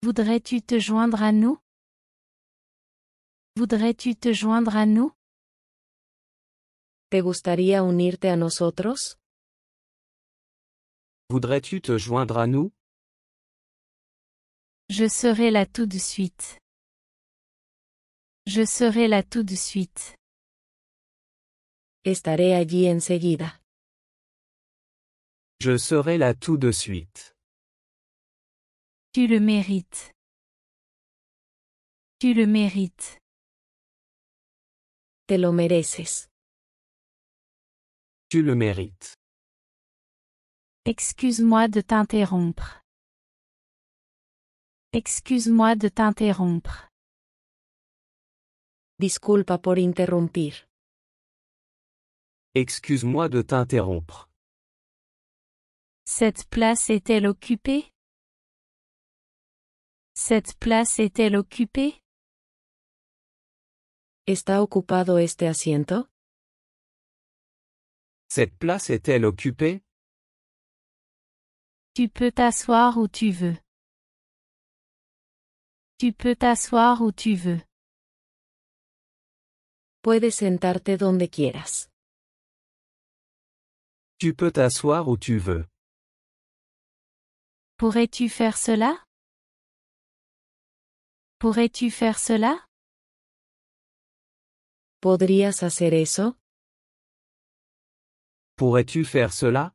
Voudrais-tu te joindre à nous? Voudrais-tu te joindre à nous? ¿Te gustaría unirte a nosotros? Voudrais-tu te joindre à nous? Je serai là tout de suite. Je serai là tout de suite. Estaré allí enseguida. Je serai là tout de suite. Tu le mérites. Tu le mérites. Te lo mereces. Tu le mérites. Excuse-moi de t'interrompre. Excuse-moi de t'interrompre. Disculpa por interrumpir. Excuse-moi de t'interrompre. Cette place est-elle occupée? Cette place est-elle occupée? ¿Está ocupado este asiento? Cette place est-elle occupée? Tu peux t'asseoir où tu veux. Tu peux t'asseoir où tu veux. Puedes sentarte donde quieras. Tu peux t'asseoir où tu veux. Pourrais-tu faire cela? Pourrais-tu faire cela? ¿Podrías hacer eso? Pourrais-tu faire cela?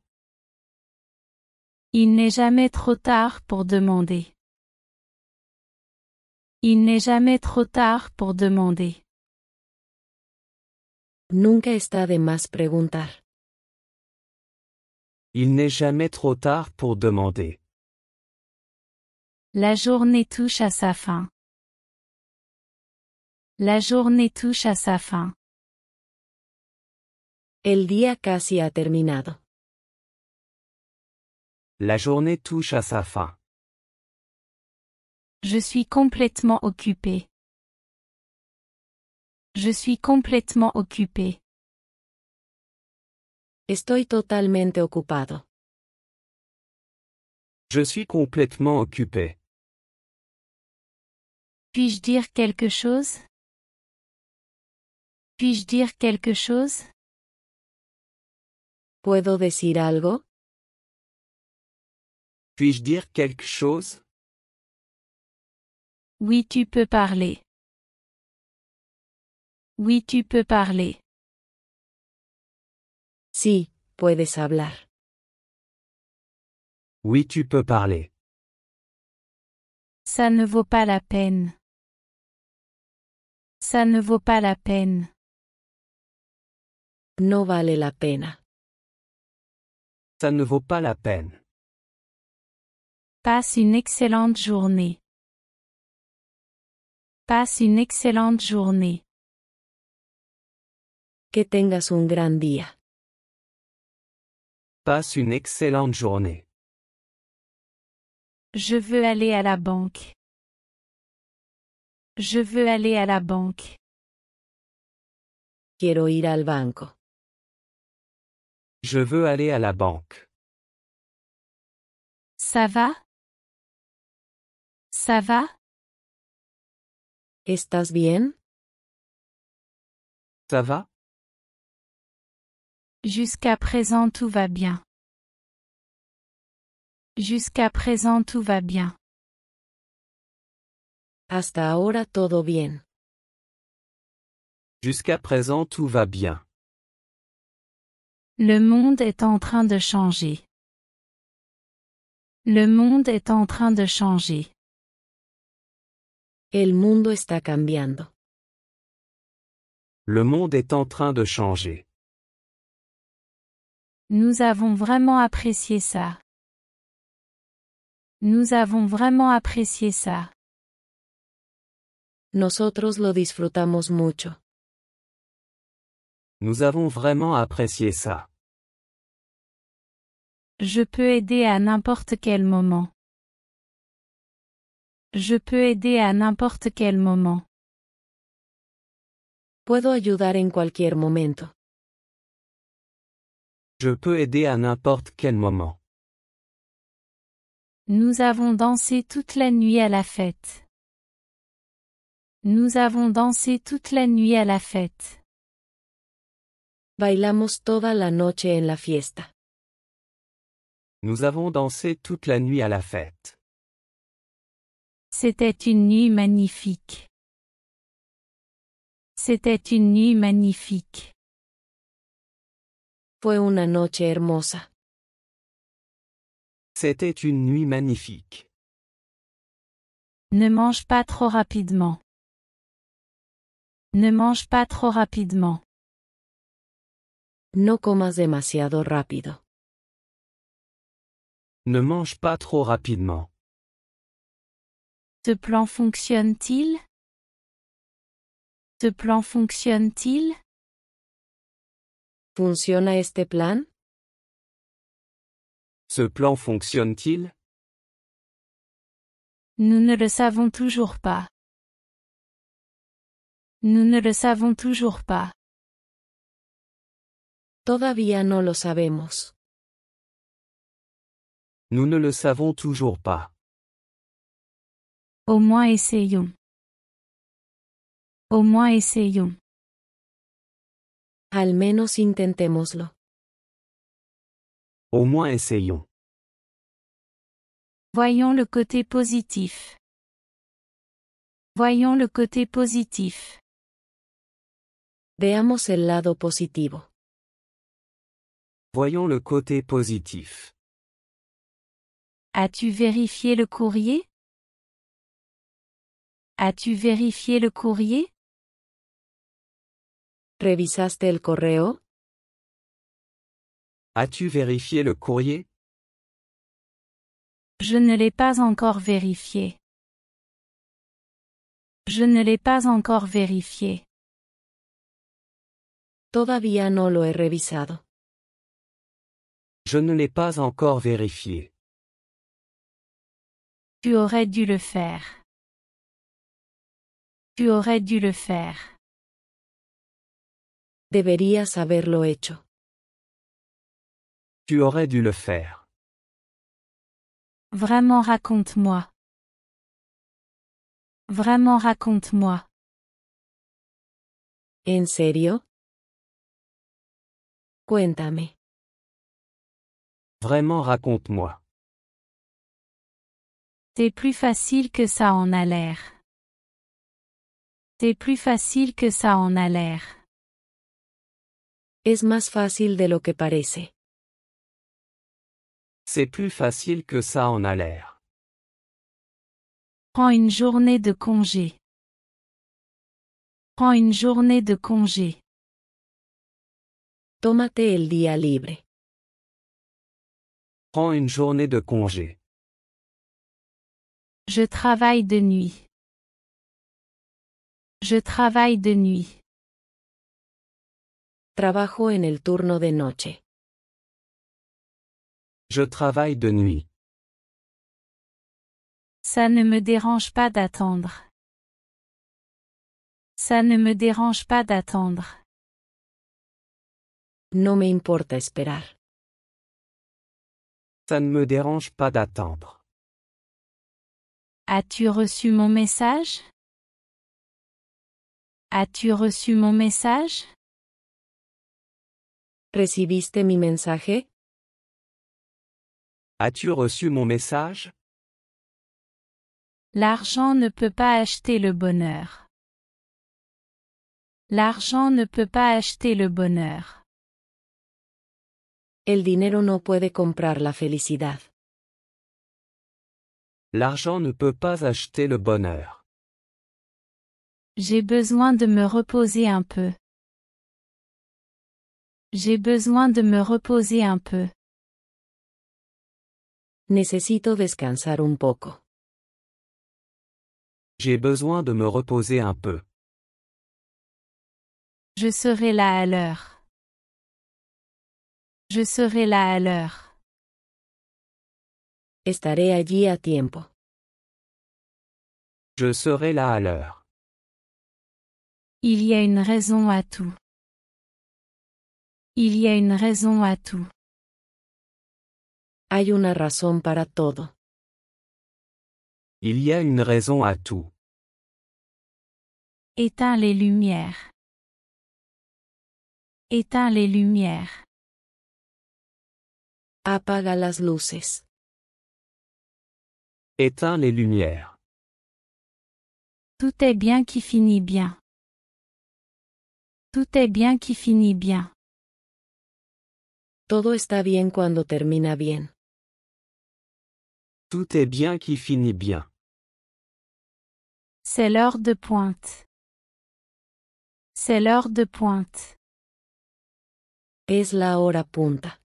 Il n'est jamais trop tard pour demander. Il n'est jamais trop tard pour demander. Nunca está de más preguntar. Il n'est jamais trop tard pour demander. La journée touche à sa fin. La journée touche à sa fin. El día casi ha terminado. La journée touche à sa fin. Je suis complètement occupé. Je suis complètement occupé. Estoy totalmente ocupado. Je suis complètement occupé. Puis-je dire quelque chose? Puis-je dire quelque chose? ¿Puedo decir algo? Puis-je dire quelque chose? Oui, tu peux parler. Oui, tu peux parler. Sí, puedes hablar. Oui, tu peux parler. Ça ne vaut pas la peine. Ça ne vaut pas la peine. No vale la pena. Ça ne vaut pas la peine. Passe une excellente journée. Passe une excellente journée. Que tengas un gran día. Passe une excellente journée. Je veux aller à la banque. Je veux aller à la banque. Quiero ir al banco. Je veux aller à la banque. Ça va? Ça va? ¿Estás bien? Ça va? Jusqu'à présent tout va bien. Jusqu'à présent tout va bien. Hasta ahora todo bien. Jusqu'à présent tout va bien. Le monde est en train de changer. Le monde est en train de changer. El mundo está cambiando. Le monde est en train de changer. Nous avons vraiment apprécié ça. Nous avons vraiment apprécié ça. Nosotros lo disfrutamos mucho. Nous avons vraiment apprécié ça. Je peux aider à n'importe quel moment. Je peux aider à n'importe quel moment. Puedo ayudar en cualquier momento. Je peux aider à n'importe quel moment. Nous avons dansé toute la nuit à la fête. Nous avons dansé toute la nuit à la fête. Bailamos toda la noche en la fiesta. Nous avons dansé toute la nuit à la fête. C'était une nuit magnifique. C'était une nuit magnifique. Fue una noche hermosa. C'était une nuit magnifique. Ne mange pas trop rapidement. Ne mange pas trop rapidement. No comas demasiado rápido. Ne mange pas trop rapidement. Ce plan fonctionne-t-il? Ce plan fonctionne-t-il? ¿Funciona este plan? Ce plan fonctionne-t-il? Nous ne le savons toujours pas. Nous ne le savons toujours pas. Todavía no lo sabemos. Nous ne le savons toujours pas. Au moins essayons. Au moins essayons. Al menos intentémoslo. Au moins essayons. Voyons le côté positif. Voyons le côté positif. Veamos el lado positivo. Voyons le côté positif. As-tu vérifié le courrier? As-tu vérifié le courrier? ¿Revisaste el correo? As-tu vérifié le courrier? Je ne l'ai pas encore vérifié. Je ne l'ai pas encore vérifié. Todavía no lo he revisado. Je ne l'ai pas encore vérifié. Tu aurais dû le faire. Tu aurais dû le faire. Deberías haberlo hecho. Tu aurais dû le faire. Vraiment raconte-moi. Vraiment raconte-moi. ¿En serio? Cuéntame. Vraiment raconte-moi. C'est plus facile que ça en a l'air. C'est plus facile que ça en a l'air. Es más fácil de lo que parece. C'est plus facile que ça en a l'air. Prends une journée de congé. Prends une journée de congé. Tómate el día libre. Prends une journée de congé. Je travaille de nuit. Je travaille de nuit. Trabajo en el turno de noche. Je travaille de nuit. Ça ne me dérange pas d'attendre. Ça ne me dérange pas d'attendre. No me importa esperar. Ça ne me dérange pas d'attendre. As-tu reçu mon message? As-tu reçu mon message? ¿Recibiste mi mensaje? As-tu reçu mon message? L'argent ne peut pas acheter le bonheur. L'argent ne peut pas acheter le bonheur. El dinero no puede comprar la felicidad. L'argent ne peut pas acheter le bonheur. J'ai besoin de me reposer un peu. J'ai besoin de me reposer un peu. Necesito descansar un poco. J'ai besoin de me reposer un peu. Je serai là à l'heure. Je serai là à l'heure. Estaré allí a tiempo. Je serai là à l'heure. Il y a une raison à tout. Il y a une raison à tout. Hay una razón para todo. Il y a une raison à tout. Éteins les lumières. Éteins les lumières. Apaga las luces. Éteins les lumières. Tout est bien qui finit bien. Tout est bien qui finit bien. Todo está bien cuando termina bien. Tout est bien qui finit bien. C'est l'heure de pointe. C'est l'heure de pointe. Es la hora punta.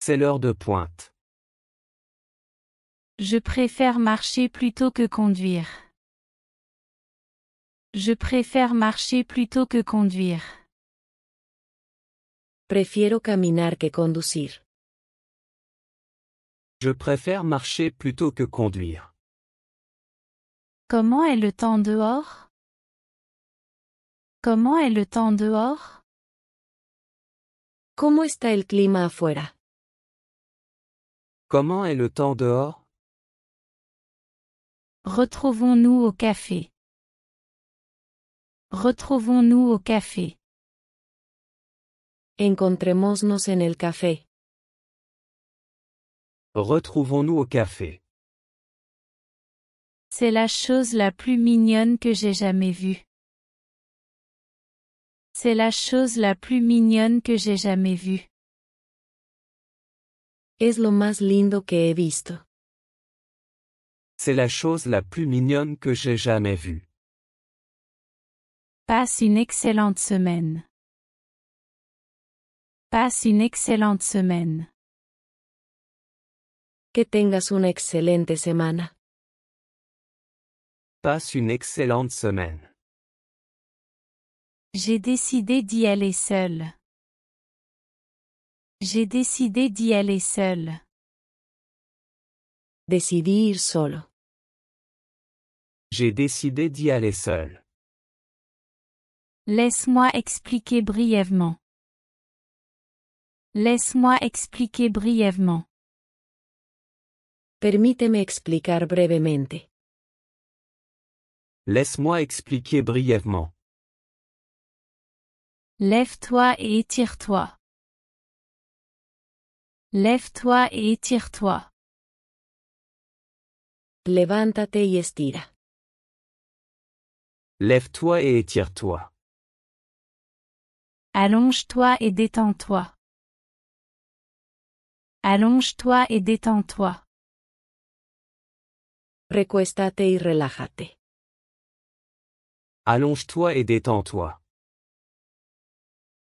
C'est l'heure de pointe. Je préfère marcher plutôt que conduire. Je préfère marcher plutôt que conduire. Prefiero caminar que conducir. Je préfère marcher plutôt que conduire. Comment est le temps dehors? Comment est le temps dehors? ¿Cómo está el clima afuera? Comment est le temps dehors? Retrouvons-nous au café. Retrouvons-nous au café. Encontrémonos en el café. Retrouvons-nous au café. C'est la chose la plus mignonne que j'ai jamais vue. C'est la chose la plus mignonne que j'ai jamais vue. Es lo más lindo que he visto. C'est la chose la plus mignonne que j'ai jamais vue. Passe une excellente semaine. Passe une excellente semaine. Que tengas una excelente semana. Passe une excellente semaine. J'ai décidé d'y aller seule. J'ai décidé d'y aller seule. Decidí ir solo. J'ai décidé d'y aller seul. Laisse-moi expliquer brièvement. Laisse-moi expliquer brièvement. Permíteme explicar brevemente. Laisse-moi expliquer brièvement. Lève-toi et étire-toi. Lève-toi et étire-toi. Levántate y estira. Lève-toi et étire-toi. Allonge-toi et détends-toi. Allonge-toi et détends-toi. Recuéstate y relájate. Allonge-toi et détends-toi.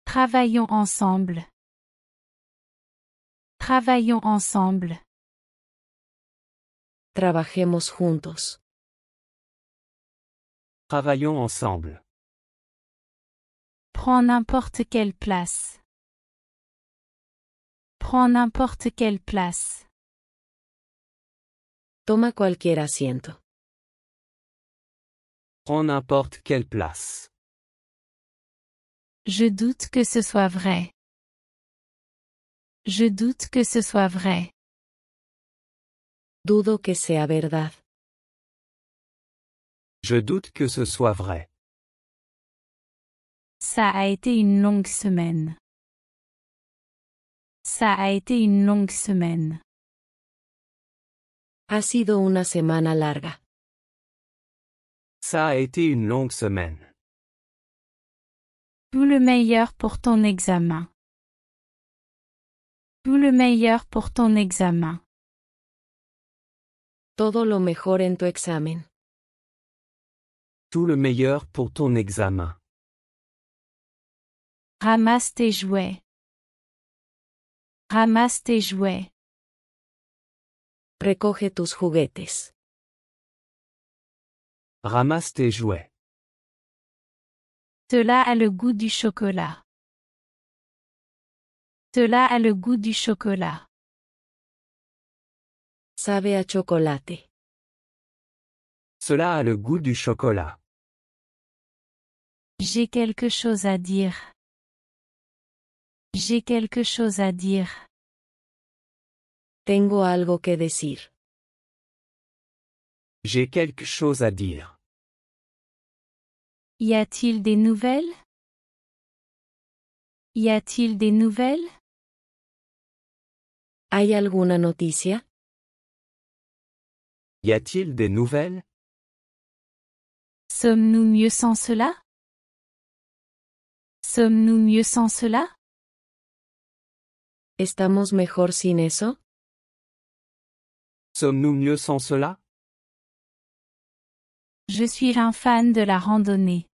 Travaillons ensemble. Travaillons ensemble. Trabajemos juntos. Travaillons ensemble. Prends n'importe quelle place. Prends n'importe quelle place. Toma cualquier asiento. Prends n'importe quelle place. Je doute que ce soit vrai. Je doute que ce soit vrai. Dudo que sea verdad. Je doute que ce soit vrai. Ça a été une longue semaine. Ça a été une longue semaine. Ha sido una semana larga. Ça a été une longue semaine. Tout le meilleur pour ton examen. Tout le meilleur pour ton examen. Todo lo mejor en tu examen. Tout le meilleur pour ton examen. Ramasse tes jouets. Ramasse tes jouets. Recoge tus juguetes. Ramasse tes jouets. Cela a le goût du chocolat. Cela a le goût du chocolat. Sabe a chocolate. Cela a le goût du chocolat. J'ai quelque chose à dire. J'ai quelque chose à dire. Tengo algo que decir. J'ai quelque chose à dire. Y a-t-il des nouvelles? Y a-t-il des nouvelles? ¿Hay alguna noticia? Y a-t-il des nouvelles? Sommes-nous mieux sans cela? Sommes-nous mieux sans cela? ¿Estamos mejor sin eso? Sommes-nous mieux sans cela? Je suis un fan de la randonnée.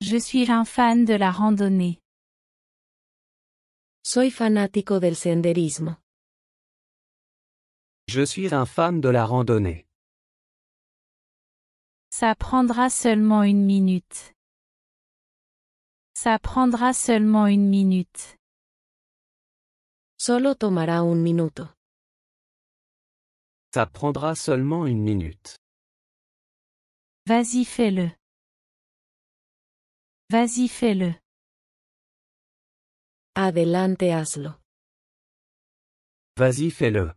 Je suis un fan de la randonnée. Soy fanático del senderismo. Je suis un fan de la randonnée. Ça prendra seulement 1 minute. Ça prendra seulement 1 minute. Solo tomará un minuto. Ça prendra seulement 1 minute. Vas-y, fais-le. Vas-y, fais-le. Adelante, hazlo. Vas-y, fais-le.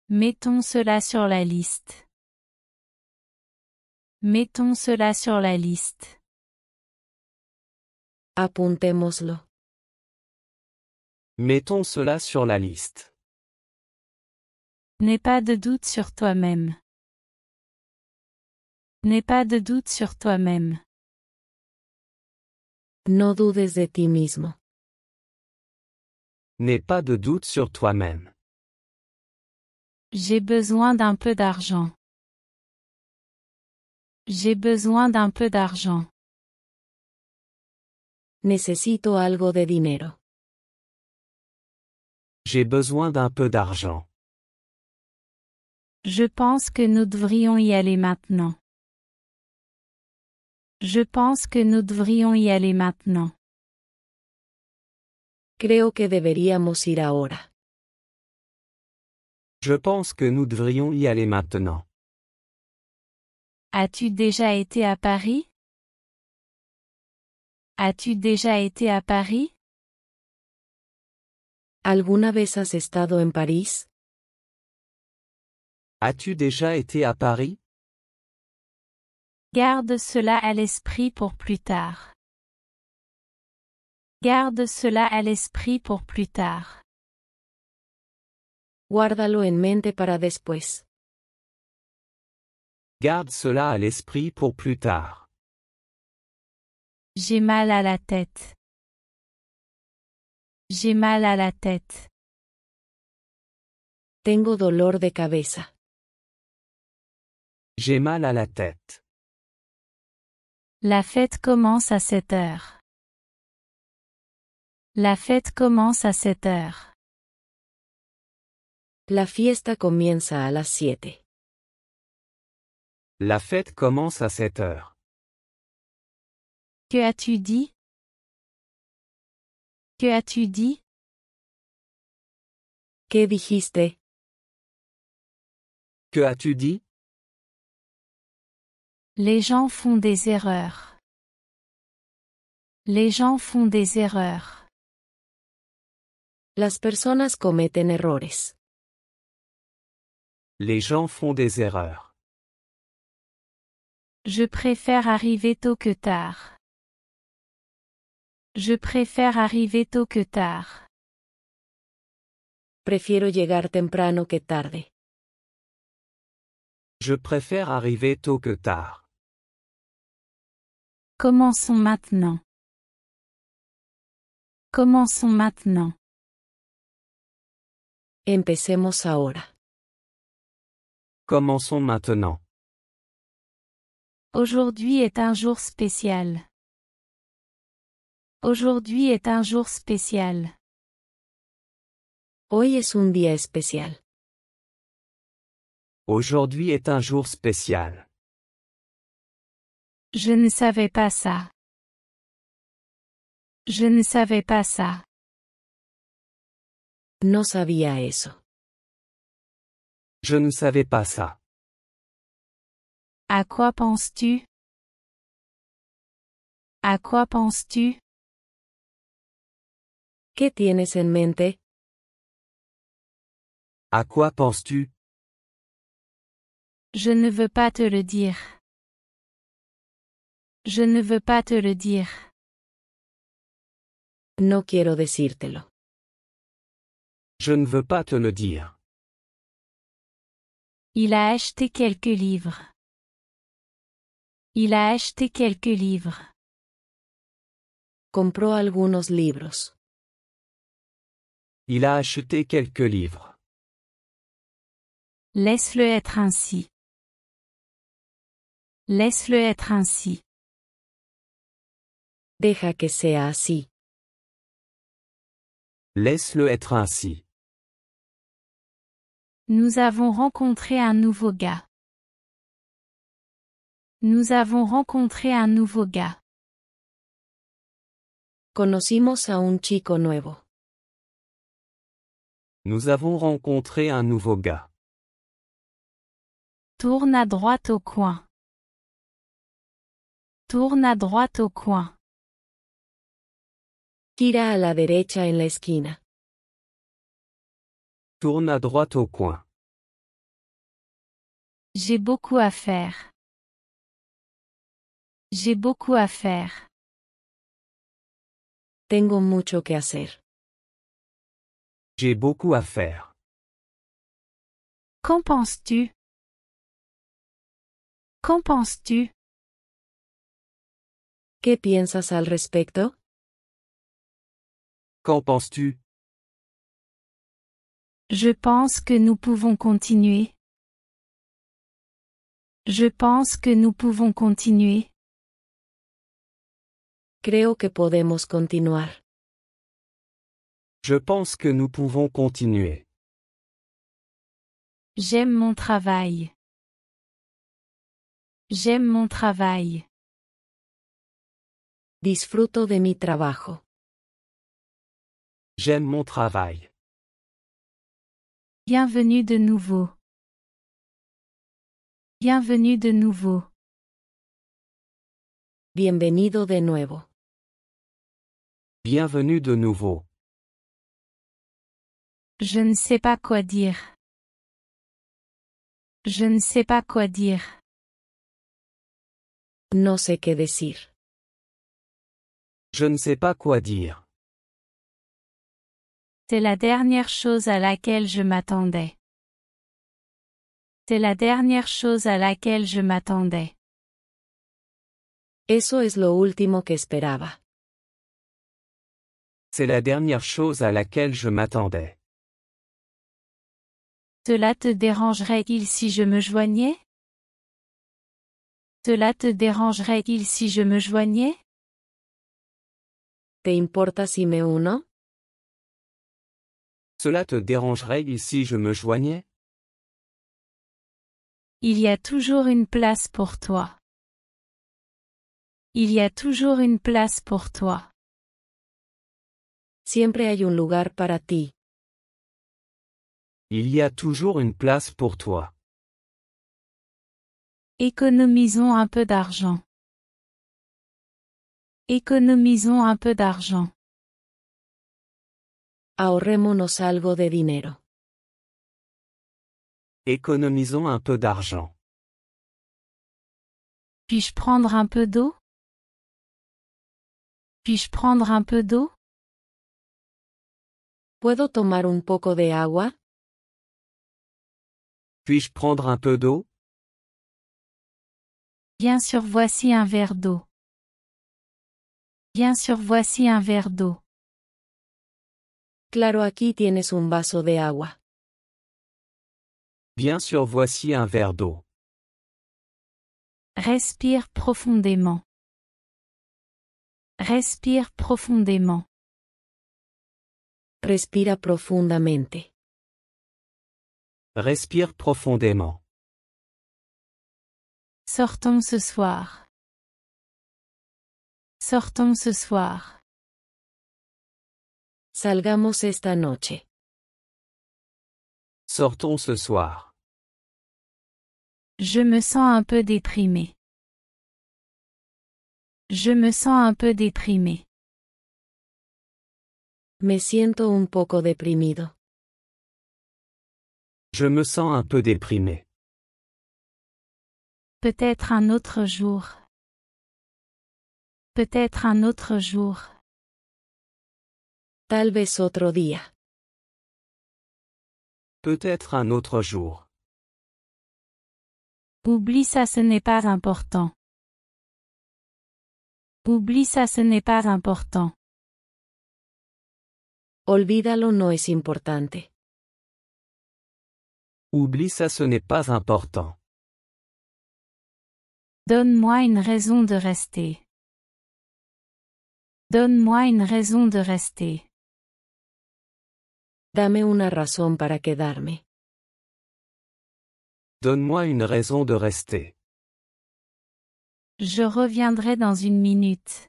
Mettons cela sur la liste. Mettons cela sur la liste. Apuntémoslo. Mettons cela sur la liste. N'aie pas de doute sur toi-même. N'aie pas de doute sur toi-même. No dudes de ti mismo. N'aie pas de doute sur toi-même. J'ai besoin d'un peu d'argent. J'ai besoin d'un peu d'argent. Necesito algo de dinero. J'ai besoin d'un peu d'argent. Je pense que nous devrions y aller maintenant. Je pense que nous devrions y aller maintenant. Creo que deberíamos ir ahora. Je pense que nous devrions y aller maintenant. As-tu déjà été à Paris? As-tu déjà été à Paris? ¿Alguna vez has estado en París? As-tu déjà été à Paris? Garde cela à l'esprit pour plus tard. Garde cela à l'esprit pour plus tard. Guárdalo en mente para después. Garde cela à l'esprit pour plus tard. J'ai mal à la tête. J'ai mal à la tête. Tengo dolor de cabeza. J'ai mal à la tête. La fête commence à 7 heures. La fête commence à 7 heures. La fiesta comienza a las 7. La fête commence à 7 heures. Que as-tu dit? Que as-tu dit? ¿Qué dijiste? Que as-tu dit? Les gens font des erreurs. Les gens font des erreurs. Las personas cometen errores. Les gens font des erreurs. Je préfère arriver tôt que tard. Je préfère arriver tôt que tard. Prefiero llegar temprano que tarde. Je préfère arriver tôt que tard. Commençons maintenant. Commençons maintenant. Empecemos ahora. Commençons maintenant. Aujourd'hui est un jour spécial. Aujourd'hui est un jour spécial. Hoy es un día especial. Aujourd'hui est un jour spécial. Je ne savais pas ça. Je ne savais pas ça. No sabía eso. Je ne savais pas ça. À quoi penses-tu? À quoi penses-tu? ¿Qué tienes en mente? À quoi penses-tu? Je ne veux pas te le dire. Je ne veux pas te le dire. No quiero decírtelo. Je ne veux pas te le dire. Il a acheté quelques livres. Il a acheté quelques livres. Compró algunos libros. Il a acheté quelques livres. Laisse-le être ainsi. Laisse-le être ainsi. Deja que sea así. Laisse-le être ainsi. Nous avons rencontré un nouveau gars. Nous avons rencontré un nouveau gars. Conocimos a un chico nuevo. Nous avons rencontré un nouveau gars. Tourne à droite au coin. Tourne à droite au coin. Gira a la derecha en la esquina. Tourne à droite au coin. J'ai beaucoup à faire. J'ai beaucoup à faire. Tengo mucho que hacer. J'ai beaucoup à faire. Qu'en penses-tu? Qu'en penses-tu? ¿Qué piensas al respecto? Qu'en penses-tu? Je pense que nous pouvons continuer. Je pense que nous pouvons continuer. Creo que podemos continuar. Je pense que nous pouvons continuer. J'aime mon travail. J'aime mon travail. Disfruto de mi trabajo. J'aime mon travail. Bienvenue de nouveau. Bienvenue de nouveau. Bienvenido de nuevo. Bienvenue de nouveau. Je ne sais pas quoi dire. Je ne sais pas quoi dire. No sé qué decir. Je ne sais pas quoi dire. C'est la dernière chose à laquelle je m'attendais. C'est la dernière chose à laquelle je m'attendais. Eso es lo último que esperaba. C'est la dernière chose à laquelle je m'attendais. Cela te dérangerait-il si je me joignais? Cela te dérangerait-il si je me joignais? ¿Te importa si me uno? Cela te dérangerait si je me joignais? Il y a toujours une place pour toi. Il y a toujours une place pour toi. Siempre hay un lugar para ti. Il y a toujours une place pour toi. Économisons un peu d'argent. Économisons un peu d'argent. Ahorrémonos algo de dinero. Économisons un peu d'argent. Puis-je prendre un peu d'eau? Puis-je prendre un peu d'eau? ¿Puedo tomar un poco de agua? Puis-je prendre un peu d'eau? Bien sûr, voici un verre d'eau. Bien sûr, voici un verre d'eau. Claro, aquí tienes un vaso de agua. Bien sûr, voici un verre d'eau. Respire profondément. Respire profondément. Respira profundamente. Respire profondément. Sortons ce soir. Sortons ce soir. Salgamos esta noche. Sortons ce soir. Je me sens un peu déprimé. Je me sens un peu déprimé. Me siento un poco deprimido. Je me sens un peu déprimé. Peut-être un autre jour. Peut-être un autre jour. Tal vez otro día. Peut-être un autre jour. Oublie ça, ce n'est pas important. Oublie ça, ce n'est pas important. Olvídalo, no es importante. Oublie ça, ce n'est pas important. Donne-moi une raison de rester. Donne-moi une raison de rester. Dame una razón para quedarme. Donne-moi une raison de rester. Je reviendrai dans une minute.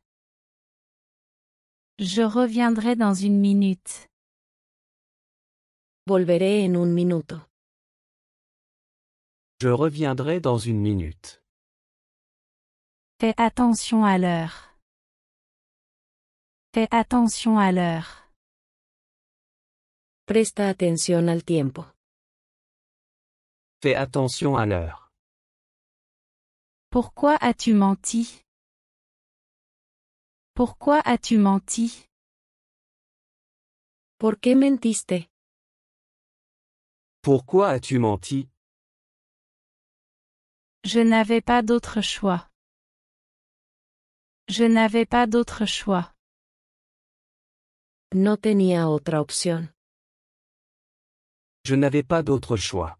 Je reviendrai dans une minute. Volveré en un minuto. Je reviendrai dans une minute. Fais attention à l'heure. Fais attention à l'heure. Presta atención al tiempo. Fais attention à l'heure. Pourquoi as-tu menti? Pourquoi as-tu menti? ¿Por qué mentiste? Pourquoi as-tu menti? Je n'avais pas d'autre choix. Je n'avais pas d'autre choix. No tenía otra opción. Je n'avais pas d'autre choix.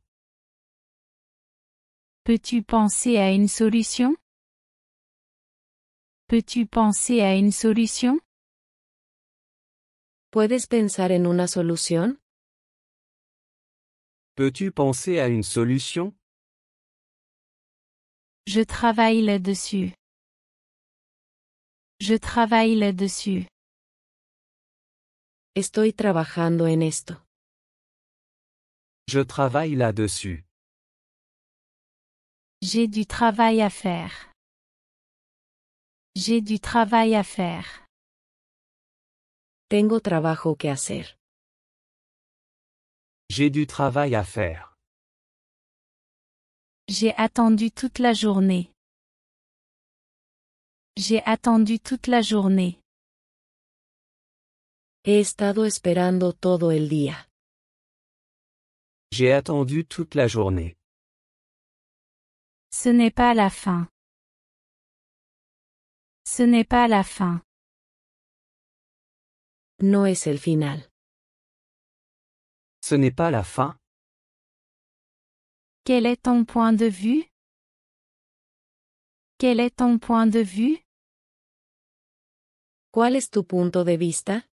Peux-tu penser à une solution? Peux-tu penser à une solution? ¿Puedes pensar en una solución? Peux-tu penser à une solution? Je travaille là-dessus. Je travaille là-dessus. Estoy trabajando en esto. Je travaille là-dessus. J'ai du travail à faire. J'ai du travail à faire. Tengo trabajo que hacer. J'ai du travail à faire. J'ai attendu toute la journée. J'ai attendu toute la journée. He estado esperando todo el día. J'ai attendu toute la journée. Ce n'est pas la fin. Ce n'est pas la fin. No es el final. Ce n'est pas la fin. Quel est ton point de vue? Quel est ton point de vue? ¿Cuál es tu punto de vista?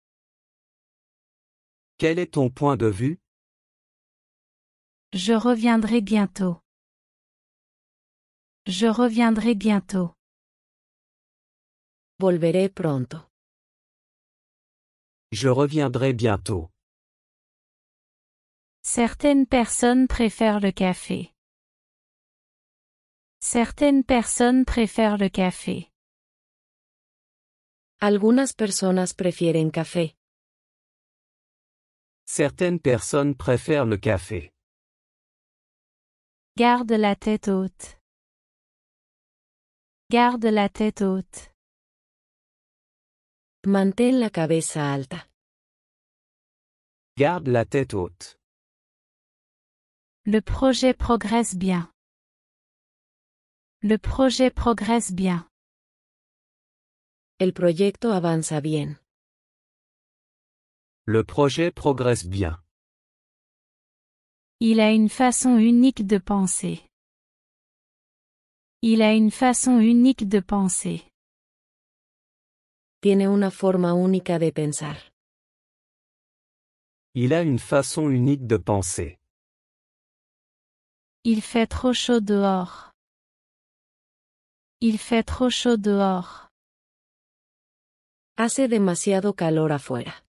Quel est ton point de vue? Je reviendrai bientôt. Je reviendrai bientôt. Volveré pronto. Je reviendrai bientôt. Certaines personnes préfèrent le café. Certaines personnes préfèrent le café. Algunas personas prefieren café. Certaines personnes préfèrent le café. Garde la tête haute. Garde la tête haute. Mantén la cabeza alta. Garde la tête haute. Le projet progresse bien. Le projet progresse bien. El proyecto avanza bien. Le projet progresse bien. Il a une façon unique de penser. Il a une façon unique de penser. Tiene una forma única de pensar. Il a une façon unique de penser. Il fait trop chaud dehors. Il fait trop chaud dehors. Hace demasiado calor afuera.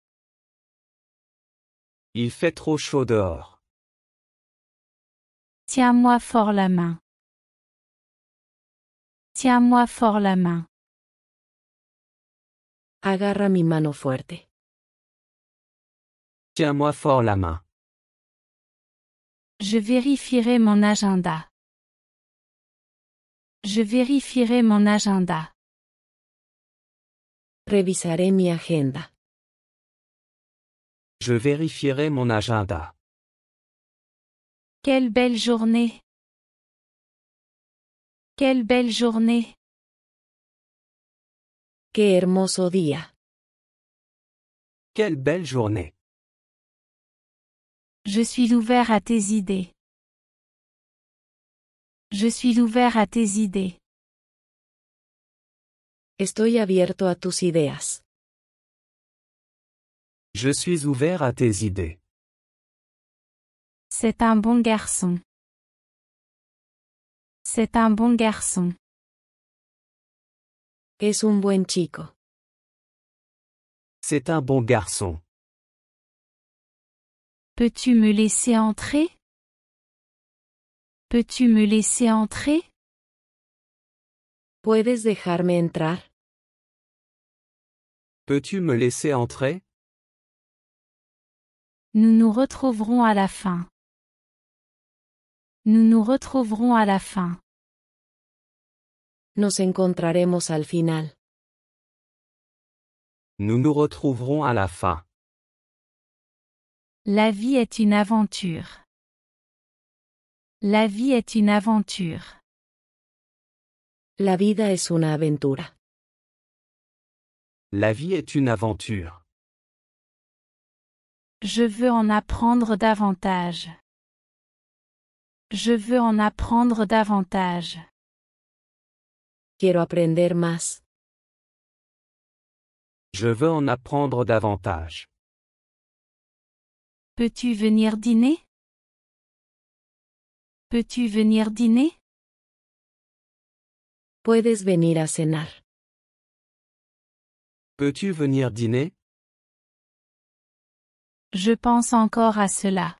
Il fait trop chaud dehors. Tiens-moi fort la main. Tiens-moi fort la main. Agarra mi mano fuerte. Tiens-moi fort la main. Je vérifierai mon agenda. Je vérifierai mon agenda. Revisaré mi agenda. Je vérifierai mon agenda. Quelle belle journée! Quelle belle journée! Qué hermoso día. Quelle belle journée. Je suis ouvert à tes idées. Je suis ouvert à tes idées. Estoy abierto a tus ideas. Je suis ouvert à tes idées. C'est un bon garçon. C'est un bon garçon. Es un buen chico. C'est un bon garçon. Peux-tu me laisser entrer? Peux-tu me laisser entrer? ¿Puedes dejarme entrar? Peux-tu me laisser entrer? Nous nous retrouverons à la fin. Nous nous retrouverons à la fin. Nos encontraremos al final. Nous nous retrouverons à la fin. La vie est une aventure. La vie est une aventure. La vida es una aventura. La vie est une aventure. Je veux en apprendre davantage. Je veux en apprendre davantage. Quiero aprender más. Je veux en apprendre davantage. Peux-tu venir dîner? Peux-tu venir dîner? Puedes venir a cenar. Peux-tu venir dîner? Je pense encore à cela.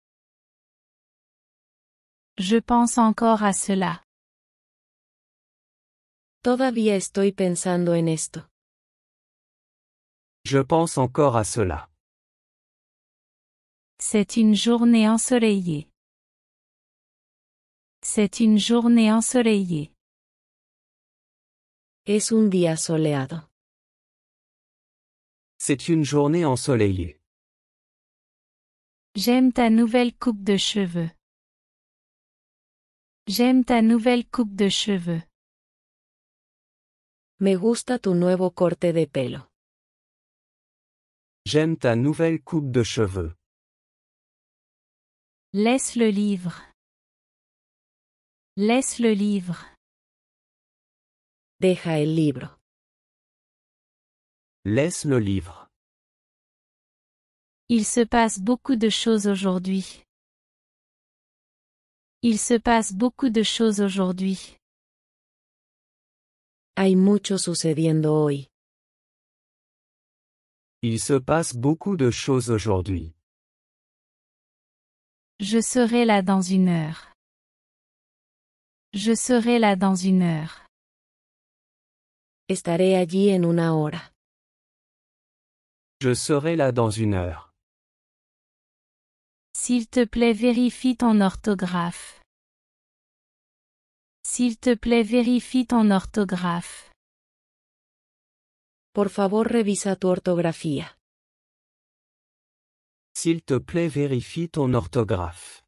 Je pense encore à cela. Todavía estoy pensando en esto. Je pense encore à cela. C'est une journée ensoleillée. C'est une journée ensoleillée. Es un día soleado. C'est une journée ensoleillée. J'aime ta nouvelle coupe de cheveux. J'aime ta nouvelle coupe de cheveux. Me gusta tu nuevo corte de pelo. J'aime ta nouvelle coupe de cheveux. Laisse le livre. Laisse le livre. Deja el libro. Laisse le livre. Il se passe beaucoup de choses aujourd'hui. Il se passe beaucoup de choses aujourd'hui. Hay mucho sucediendo hoy. Il se passe beaucoup de choses aujourd'hui. Je serai là dans une heure. Je serai là dans une heure. Estaré allí en una hora. Je serai là dans une heure. S'il te plaît, vérifie ton orthographe. S'il te plaît, vérifie ton orthographe. Por favor, revisa tu ortografía. S'il te plaît, vérifie ton orthographe.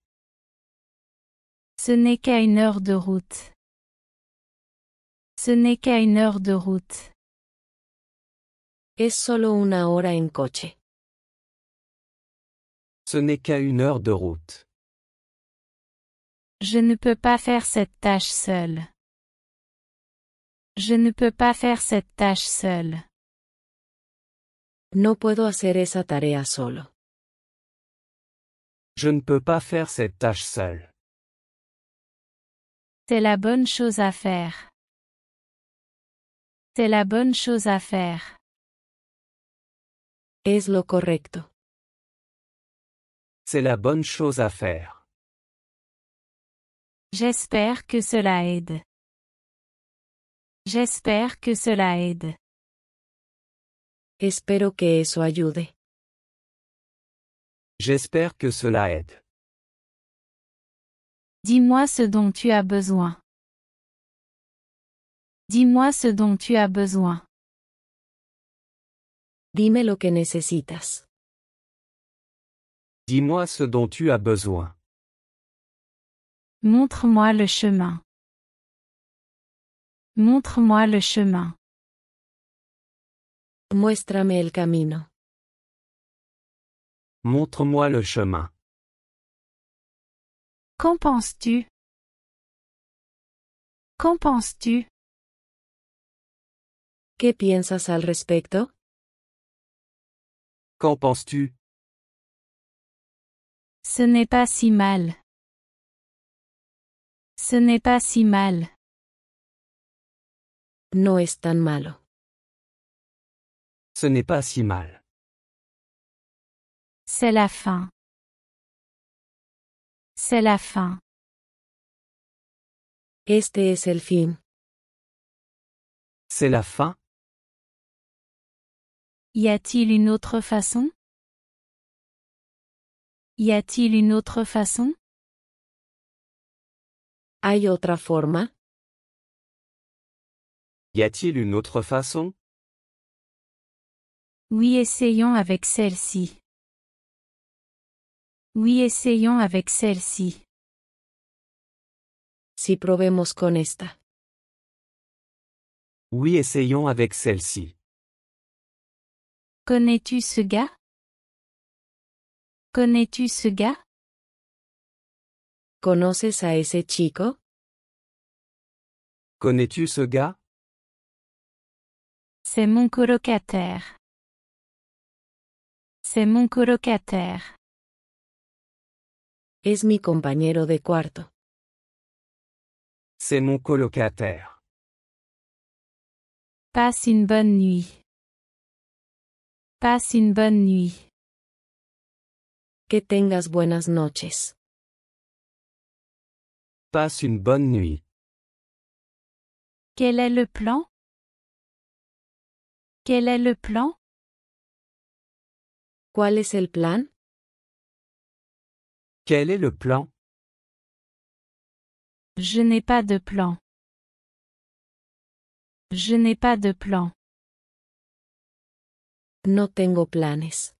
Ce n'est qu'à une heure de route. Ce n'est qu'à une heure de route. Es solo una hora en coche. Ce n'est qu'à une heure de route. Je ne peux pas faire cette tâche seule. Je ne peux pas faire cette tâche seule. No puedo hacer esa tarea solo. Je ne peux pas faire cette tâche seule. C'est la bonne chose à faire. C'est la bonne chose à faire. Es lo correcto. C'est la bonne chose à faire. J'espère que cela aide. J'espère que cela aide. Espero que eso ayude. J'espère que cela aide. Dis-moi ce dont tu as besoin. Dis-moi ce dont tu as besoin. Dime lo que necesitas. Dis-moi ce dont tu as besoin. Montre-moi le chemin. Montre-moi le chemin. Muéstrame el camino. Montre-moi le chemin. Qu'en penses-tu? Qu'en penses-tu? ¿Qué piensas al respecto? Qu'en penses-tu? Ce n'est pas si mal. Ce n'est pas si mal. No es tan malo. Ce n'est pas si mal. C'est la fin. C'est la fin. Este es el fin. C'est la fin? Y a-t-il une autre façon? Y a-t-il une autre façon? ¿Hay otra forma? Y a-t-il une autre façon? Oui, essayons avec celle-ci. Oui, essayons avec celle-ci. Si probemos con esta. Oui, essayons avec celle-ci. Connais-tu ce gars? Connais-tu ce gars? ¿Conoces a ese chico? Connais-tu ce gars? C'est mon colocataire. C'est mon colocataire. Es mi compañero de cuarto. C'est mon colocataire. Passe une bonne nuit. Passe une bonne nuit. Que tengas buenas noches. Passe une bonne nuit. Quel est le plan? Quel est le plan? ¿Cuál es el plan? Quel est le plan? Je n'ai pas de plan. Je n'ai pas de plan. No tengo planes.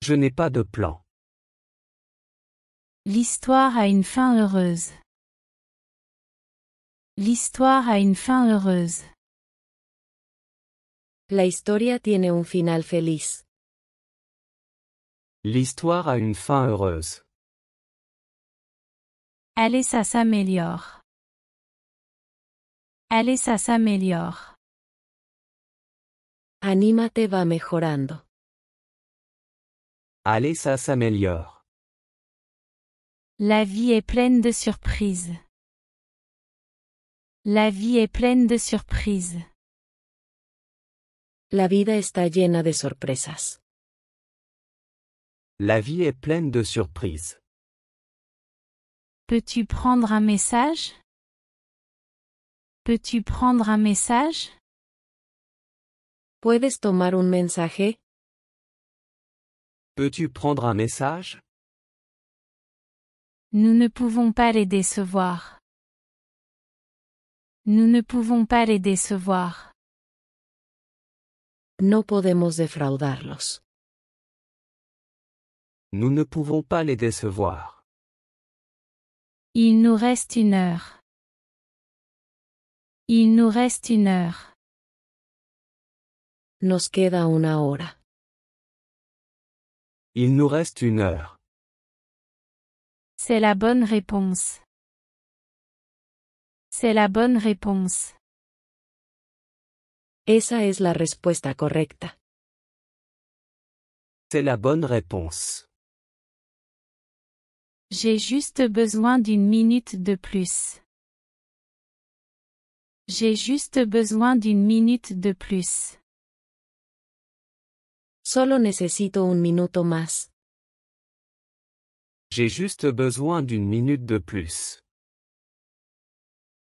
Je n'ai pas de plan. L'histoire a une fin heureuse. L'histoire a une fin heureuse. La historia tiene un final feliz. L'histoire a une fin heureuse. Allez, ça s'améliore. Allez, ça s'améliore. Anímate, va mejorando. Allez, ça s'améliore. La vie est pleine de surprises. La vie est pleine de surprises. La vida está llena de sorpresas. La vie est pleine de surprises. Peux-tu prendre un message? Peux-tu prendre un message? ¿Puedes tomar un mensaje? Peux-tu prendre un message? Nous ne pouvons pas les décevoir. Nous ne pouvons pas les décevoir. No podemos defraudarlos. Nous ne pouvons pas les décevoir. Il nous reste 1 heure. Il nous reste 1 heure. Nos queda una hora. Il nous reste 1 heure. C'est la bonne réponse. C'est la bonne réponse. Esa es la respuesta correcta. C'est la bonne réponse. J'ai juste besoin d'1 minute de plus. J'ai juste besoin d'1 minute de plus. Solo necesito un minuto más. J'ai juste besoin d'1 minute de plus.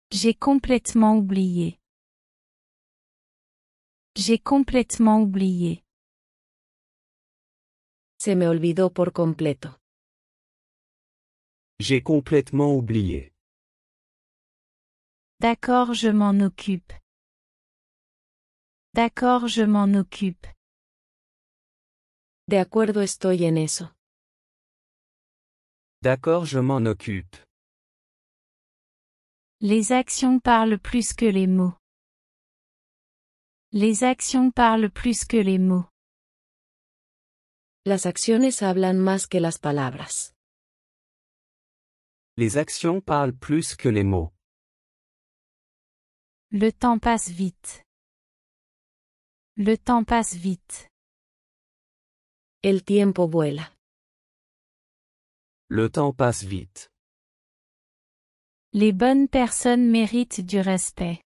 J'ai complètement oublié. J'ai complètement oublié. Se me olvidó por completo. J'ai complètement oublié. D'accord, je m'en occupe. D'accord, je m'en occupe. De acuerdo, estoy en eso. D'accord, je m'en occupe. Les actions parlent plus que les mots. Les actions parlent plus que les mots. Las acciones hablan más que las palabras. Les actions parlent plus que les mots. Le temps passe vite. Le temps passe vite. El tiempo vuela. Le temps passe vite. Les bonnes personnes méritent du respect.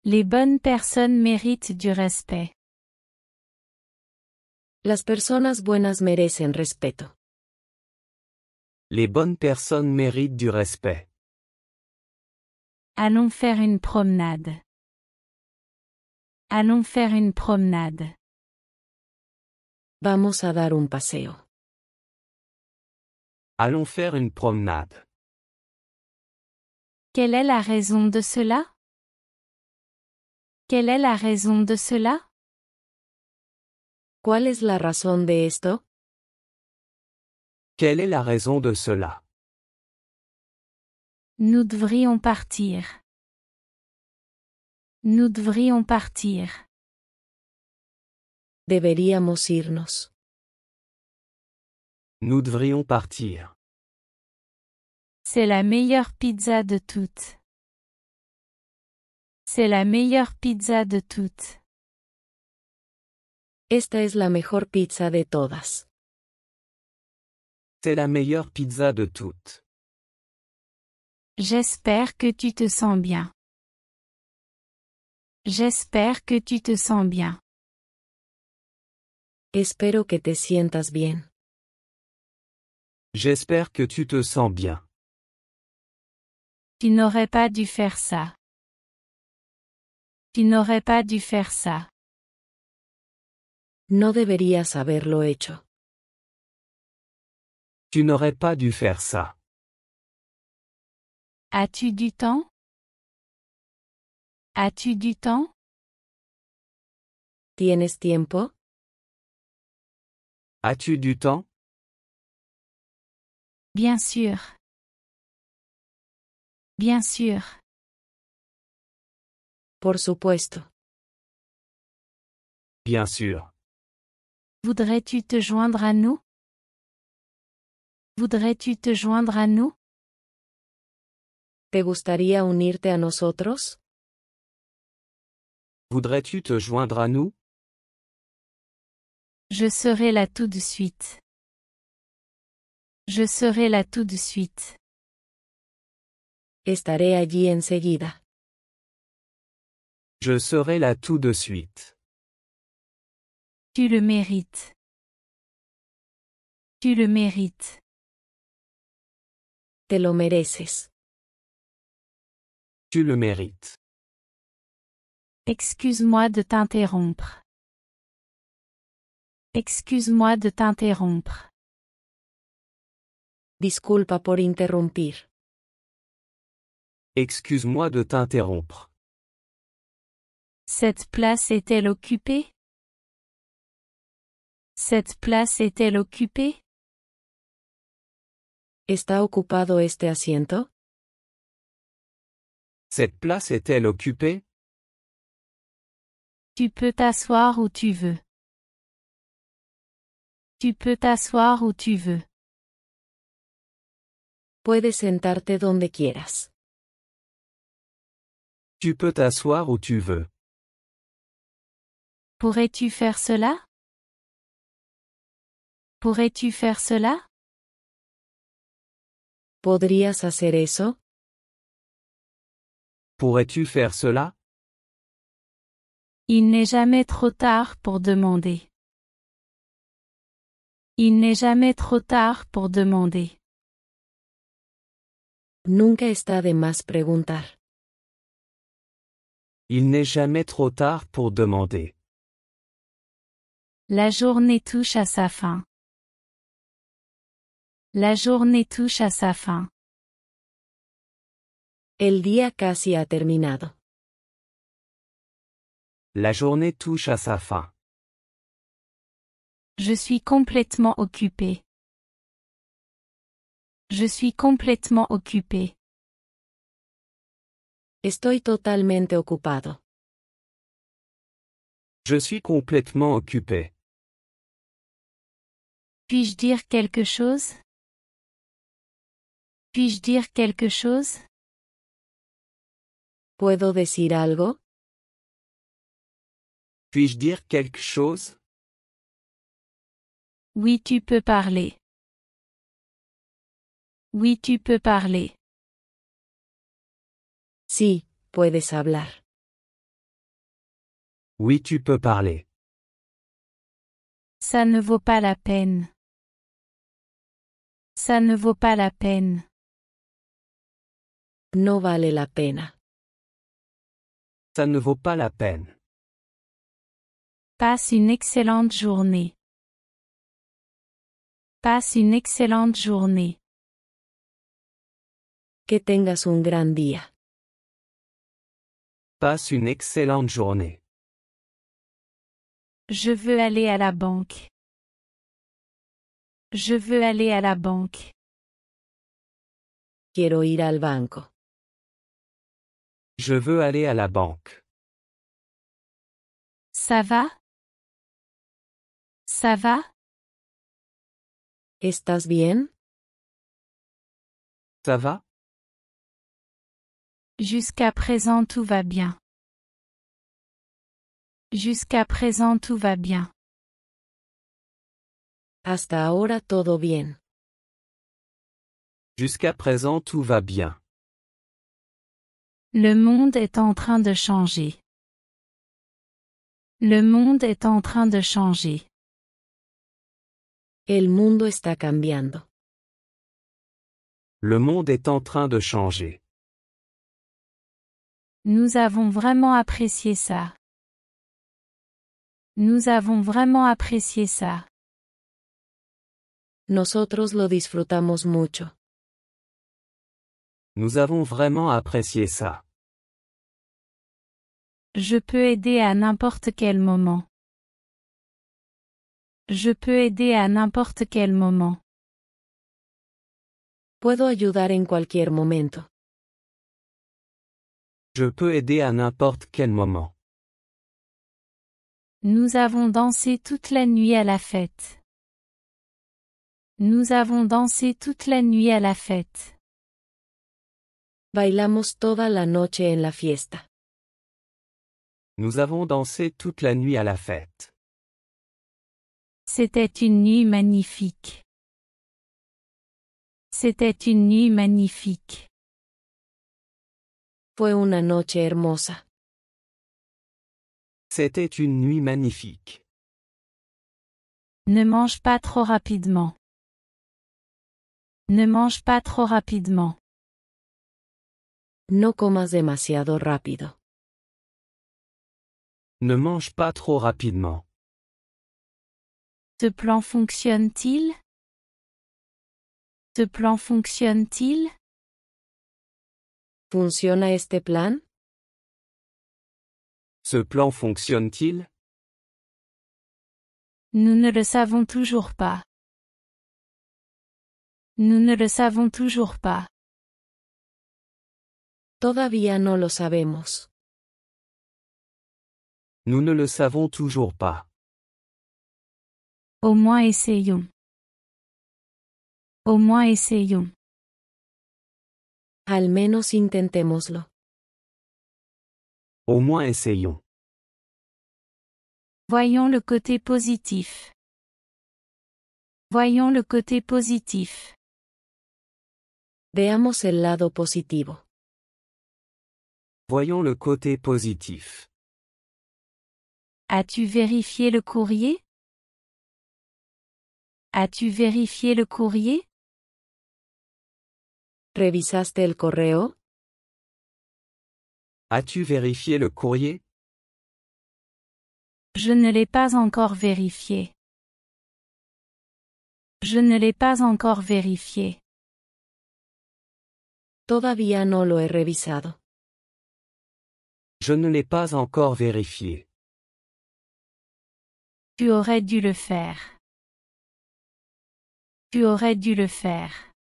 Les bonnes personnes méritent du respect. Las personas buenas merecen respeto. Les bonnes personnes méritent du respect. Allons faire une promenade. Allons faire une promenade. Vamos a dar un paseo. Allons faire une promenade. Quelle est la raison de cela? Quelle est la raison de cela? ¿Cuál es la razón de esto? Quelle est la raison de cela? Nous devrions partir. Nous devrions partir. Deberíamos irnos. Nous devrions partir. C'est la meilleure pizza de toutes. C'est la meilleure pizza de toutes. Esta es la mejor pizza de todas. C'est la meilleure pizza de toutes. J'espère que tu te sens bien. J'espère que tu te sens bien. Espero que te sientas bien. J'espère que tu te sens bien. Tu n'aurais pas dû faire ça. Tu n'aurais pas dû faire ça. No deberías haberlo hecho. Tu n'aurais pas dû faire ça. As-tu du temps? As-tu du temps? ¿Tienes tiempo? As-tu du temps? Bien sûr. Bien sûr. Por supuesto. Bien sûr. Voudrais-tu te joindre à nous? Voudrais-tu te joindre à nous? ¿Te gustaría unirte a nosotros? Voudrais-tu te joindre à nous? Je serai là tout de suite. Je serai là tout de suite. Estaré allí enseguida. Je serai là tout de suite. Tu le mérites. Tu le mérites. Te lo mereces. Tu le mérites. Excuse-moi de t'interrompre. Excuse-moi de t'interrompre. Disculpa por interrumpir. Excuse-moi de t'interrompre. Cette place est-elle occupée? Cette place est-elle occupée? ¿Está ocupado este asiento? Cette place est-elle occupée? Tu peux t'asseoir où tu veux. Tu peux t'asseoir où tu veux. Puedes sentarte donde quieras. Tu peux t'asseoir où tu veux. Pourrais-tu faire cela? Pourrais-tu faire cela? ¿Podrías hacer eso? Pourrais-tu faire cela? Il n'est jamais trop tard pour demander. Il n'est jamais trop tard pour demander. Nunca está de más preguntar. Il n'est jamais trop tard pour demander. La journée touche à sa fin. La journée touche à sa fin. El día casi ha terminado. La journée touche à sa fin. Je suis complètement occupé. Je suis complètement occupé. Estoy totalmente ocupado. Je suis complètement occupé. Puis-je dire quelque chose? Puis-je dire quelque chose? ¿Puedo decir algo? Puis-je dire quelque chose? Oui, tu peux parler. Oui, tu peux parler. Sí, puedes hablar. Oui, tu peux parler. Ça ne vaut pas la peine. Ça ne vaut pas la peine. No vale la pena. Ça ne vaut pas la peine. Passe une excellente journée. Passe une excellente journée. Que tengas un gran día. Passe une excellente journée. Je veux aller à la banque. Je veux aller à la banque. Quiero ir al banco. Je veux aller à la banque. Ça va? Ça va? ¿Estás bien? Ça va? Jusqu'à présent tout va bien. Jusqu'à présent tout va bien. Hasta ahora todo bien. Jusqu'à présent tout va bien. Le monde est en train de changer. Le monde est en train de changer. El mundo está cambiando. Le monde est en train de changer. Nous avons vraiment apprécié ça. Nous avons vraiment apprécié ça. Nosotros lo disfrutamos mucho. Nous avons vraiment apprécié ça. Je peux aider à n'importe quel moment. Je peux aider à n'importe quel moment. Puedo ayudar en cualquier momento. Je peux aider à n'importe quel moment. Nous avons dansé toute la nuit à la fête. Nous avons dansé toute la nuit à la fête. Bailamos toda la noche en la fiesta. Nous avons dansé toute la nuit à la fête. C'était une nuit magnifique. C'était une nuit magnifique. Fue una noche hermosa. C'était une nuit magnifique. Ne mange pas trop rapidement. Ne mange pas trop rapidement. No comas demasiado rápido. Ne mange pas trop rapidement. Ce plan fonctionne-t-il? Ce plan fonctionne-t-il? ¿Funciona este plan? Ce plan fonctionne-t-il? Nous ne le savons toujours pas. Nous ne le savons toujours pas. Todavía no lo sabemos. Nous ne le savons toujours pas. Au moins essayons. Au moins essayons. Al menos intentémoslo. Au moins essayons. Voyons le côté positif. Voyons le côté positif. Veamos el lado positivo. Voyons le côté positif. As-tu vérifié le courrier? As-tu vérifié le courrier? ¿Revisaste el correo? As-tu vérifié le courrier? Je ne l'ai pas encore vérifié. Je ne l'ai pas encore vérifié. Todavía no lo he revisado. Je ne l'ai pas encore vérifié. Tu aurais dû le faire. Tu aurais dû le faire.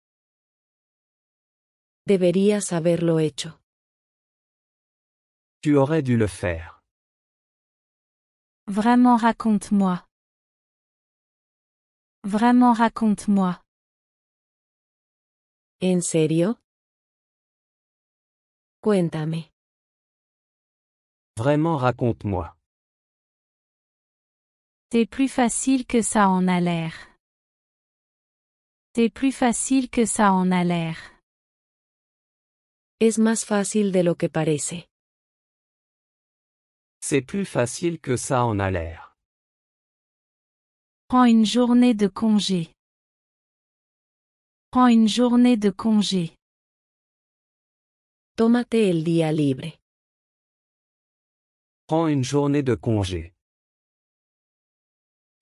Deberías haberlo hecho. Tu aurais dû le faire. Vraiment raconte-moi. Vraiment raconte-moi. ¿En serio? Cuéntame. Vraiment raconte-moi. C'est plus facile que ça en a l'air. C'est plus facile que ça en a l'air. Es más fácil de lo que parece. C'est plus facile que ça en a l'air. Prends une journée de congé. Prends une journée de congé. Tómate el día libre. Prends une journée de congé.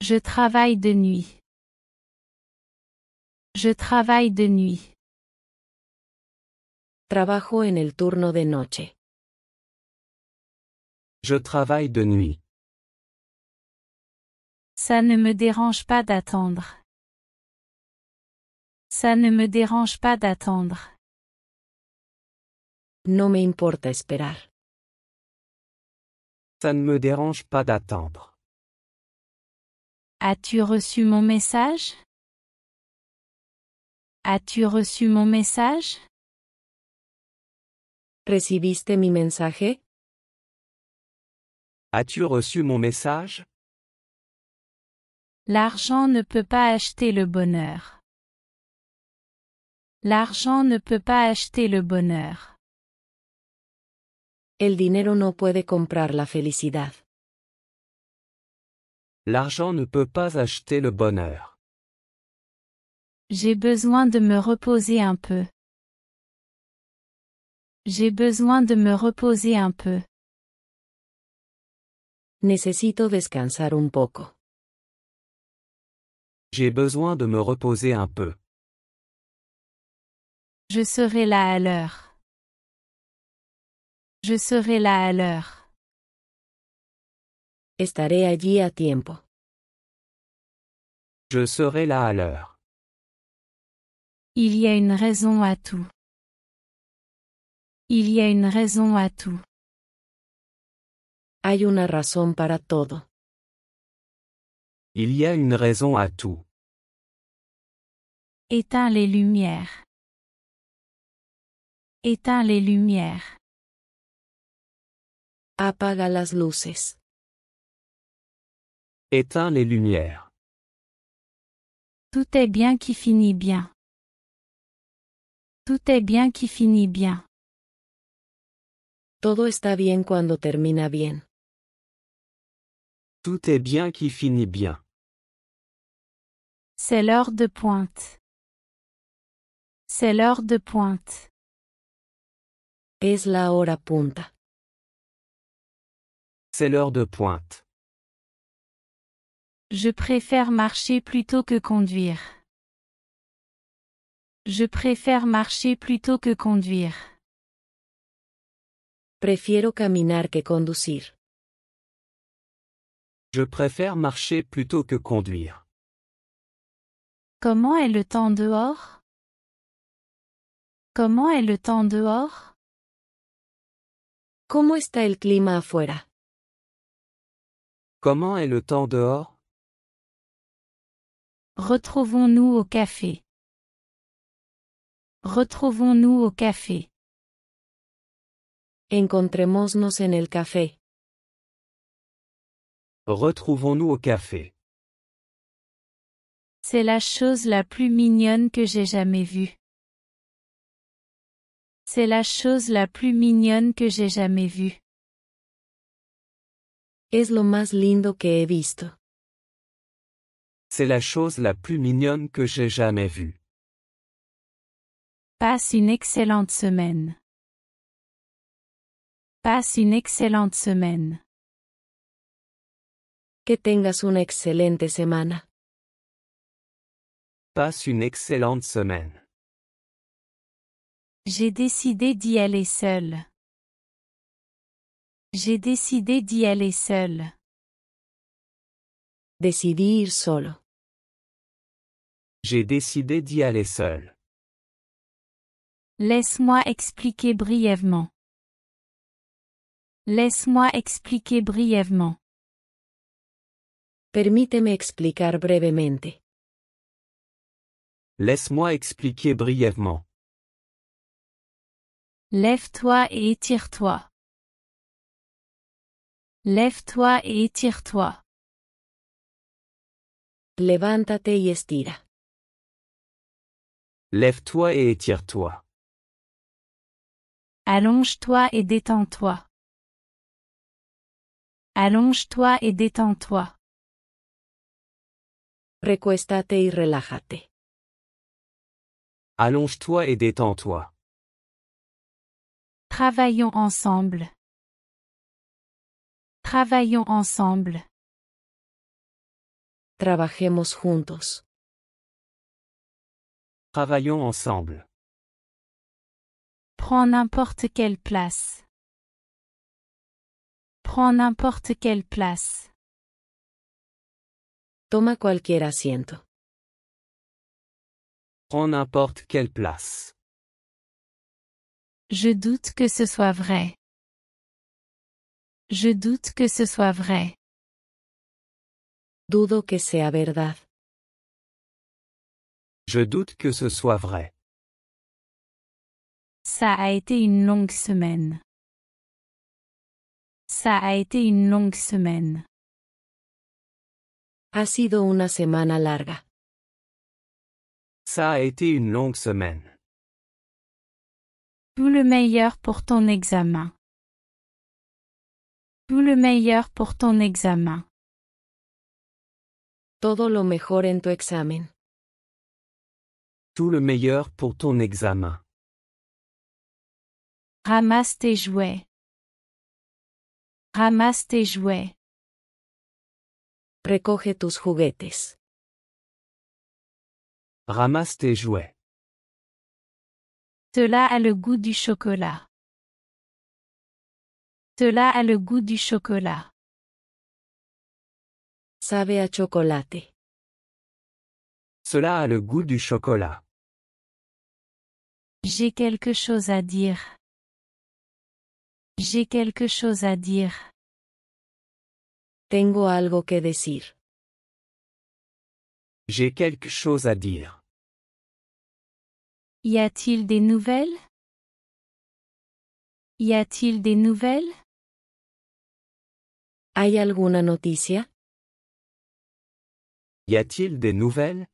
Je travaille de nuit. Je travaille de nuit. Trabajo en el turno de noche. Je travaille de nuit. Ça ne me dérange pas d'attendre. Ça ne me dérange pas d'attendre. No me importa esperar. Ça ne me dérange pas d'attendre. As-tu reçu mon message? As-tu reçu mon message? ¿Recibiste mi mensaje? As-tu reçu mon message? L'argent ne peut pas acheter le bonheur. L'argent ne peut pas acheter le bonheur. El dinero no puede comprar la felicidad. L'argent ne peut pas acheter le bonheur. J'ai besoin de me reposer un peu. J'ai besoin de me reposer un peu. Necesito descansar un poco. J'ai besoin de me reposer un peu. Je serai là à l'heure. Je serai là à l'heure. Estaré allí a tiempo. Je serai là à l'heure. Il y a une raison à tout. Il y a une raison à tout. Hay una razón para todo. Il y a une raison à tout. Éteins les lumières. Éteins les lumières. Apaga las luces. Éteins les lumières. Tout est bien qui finit bien. Tout est bien qui finit bien. Todo está bien cuando termina bien. Tout est bien qui finit bien. C'est l'heure de pointe. C'est l'heure de pointe. Es la hora punta. C'est l'heure de pointe. Je préfère marcher plutôt que conduire. Je préfère marcher plutôt que conduire. Prefiero caminar que conducir. Je préfère marcher plutôt que conduire. Comment est le temps dehors? Comment est le temps dehors? ¿Cómo está el clima afuera? Comment est le temps dehors? Retrouvons-nous au café. Retrouvons-nous au café. Encontrémonos en el café. Retrouvons-nous au café. C'est la chose la plus mignonne que j'ai jamais vue. C'est la chose la plus mignonne que j'ai jamais vue. Es lo más lindo que he visto. C'est la chose la plus mignonne que j'ai jamais vue. Passe une excellente semaine. Passe une excellente semaine. Que tengas una excelente semana. Passe une excellente semaine. J'ai décidé d'y aller seul. J'ai décidé d'y aller seul. Decidí ir solo. J'ai décidé d'y aller seul. Laisse-moi expliquer brièvement. Laisse-moi expliquer brièvement. Permíteme explicar brevemente. Laisse-moi expliquer brièvement. Lève-toi et étire-toi. Lève-toi et étire-toi. Levántate y estira. Lève-toi et étire-toi. Allonge-toi et détends-toi. Allonge-toi et détends-toi. Recuéstate y relájate. Allonge-toi et détends-toi. Travaillons ensemble. Travaillons ensemble. Trabajemos juntos. Travaillons ensemble. Prends n'importe quelle place. Prends n'importe quelle place. Toma cualquier asiento. Prends n'importe quelle place. Je doute que ce soit vrai. Je doute que ce soit vrai. Dudo que sea verdad. Je doute que ce soit vrai. Ça a été une longue semaine. Ça a été une longue semaine. Ha sido una semana larga. Ça a été une longue semaine. Tout le meilleur pour ton examen. Tout le meilleur pour ton examen. Todo lo mejor en tu examen. Tout le meilleur pour ton examen. Ramasse tes jouets. Ramasse tes jouets. Recoge tus juguetes. Ramasse tes jouets. Cela a le goût du chocolat. Cela a le goût du chocolat. Sabe a chocolate. Cela a le goût du chocolat. J'ai quelque chose à dire. J'ai quelque chose à dire. Tengo algo que decir. J'ai quelque chose à dire. Y a-t-il des nouvelles? Y a-t-il des nouvelles? ¿Hay alguna noticia? Y a-t-il des nouvelles?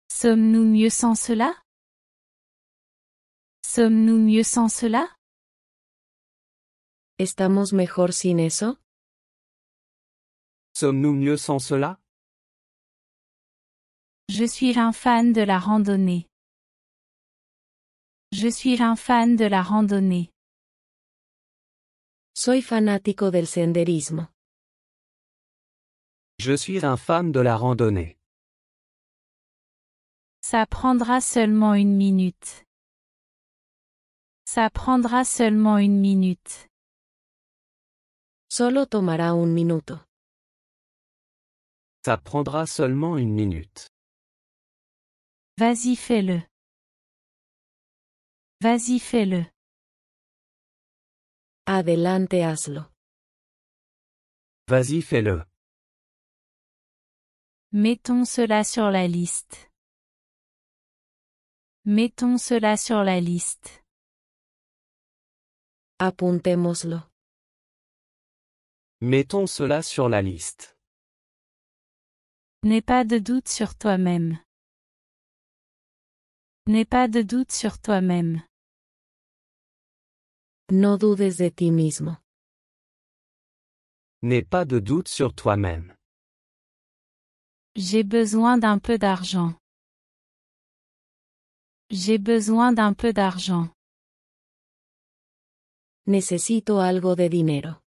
Sommes-nous mieux sans cela? Sommes-nous mieux sans cela? ¿Estamos mejor sin eso? Sommes-nous mieux sans cela? Je suis un fan de la randonnée. Je suis un fan de la randonnée. Soy fanático del senderismo. Je suis un fan de la randonnée. Ça prendra seulement une minute. Ça prendra seulement une minute. Solo tomará un minuto. Ça prendra seulement une minute. Vas-y, fais-le. Vas-y, fais-le. Adelante, hazlo. Vas-y, fais-le. Mettons cela sur la liste. Mettons cela sur la liste. Apuntémoslo. Mettons cela sur la liste. N'aie pas de doute sur toi-même. N'aie pas de doute sur toi-même. No dudes de ti mismo. N'aie pas de doute sur toi-même. J'ai besoin d'un peu d'argent. J'ai besoin d'un peu d'argent. Necesito algo de dinero.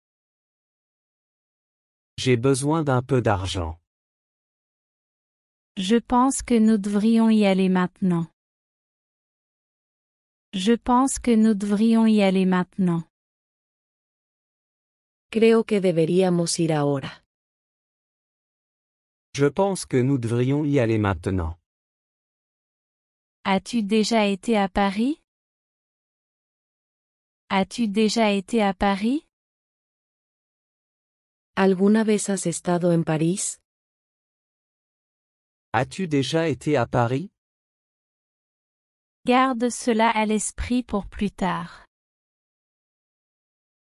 J'ai besoin d'un peu d'argent. Je pense que nous devrions y aller maintenant. Je pense que nous devrions y aller maintenant. Creo que deberíamos ir ahora. Je pense que nous devrions y aller maintenant. As-tu déjà été à Paris? As-tu déjà été à Paris? ¿Alguna vez has estado en París? As-tu déjà été à Paris? Garde cela à l'esprit pour plus tard.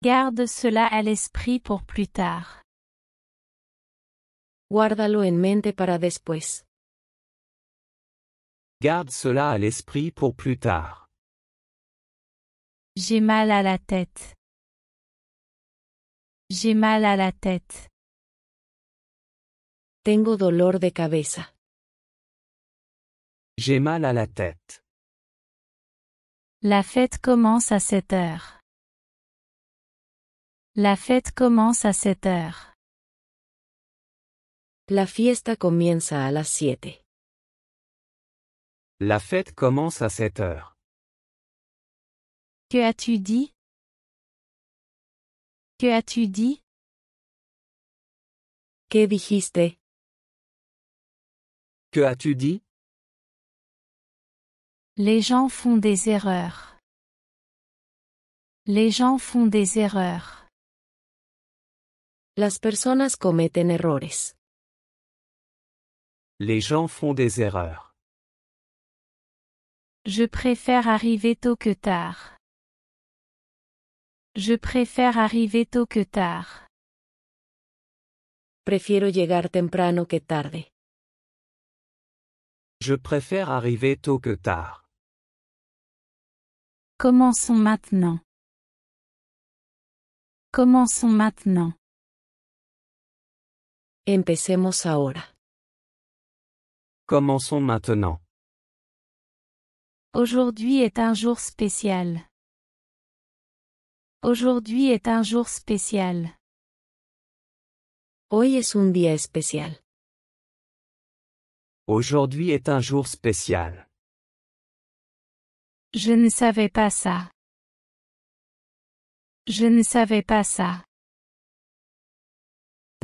Garde cela à l'esprit pour plus tard. Guárdalo en mente para después. Garde cela à l'esprit pour plus tard. J'ai mal à la tête. J'ai mal à la tête. Tengo dolor de cabeza. J'ai mal à la tête. La fête commence à 7 heures. La fête commence à 7 heures. La fiesta comienza a las 7. La fête commence à 7 heures. Que as-tu dit? Que as-tu dit? ¿Qué dijiste? Que as-tu dit? Les gens font des erreurs. Les gens font des erreurs. Las personas cometen errores. Les gens font des erreurs. Je préfère arriver tôt que tard. Je préfère arriver tôt que tard. Prefiero llegar temprano que tarde. Je préfère arriver tôt que tard. Commençons maintenant. Commençons maintenant. Empecemos ahora. Commençons maintenant. Aujourd'hui est un jour spécial. Aujourd'hui est un jour spécial. Hoy es un día especial. Aujourd'hui est un jour spécial. Je ne savais pas ça. Je ne savais pas ça.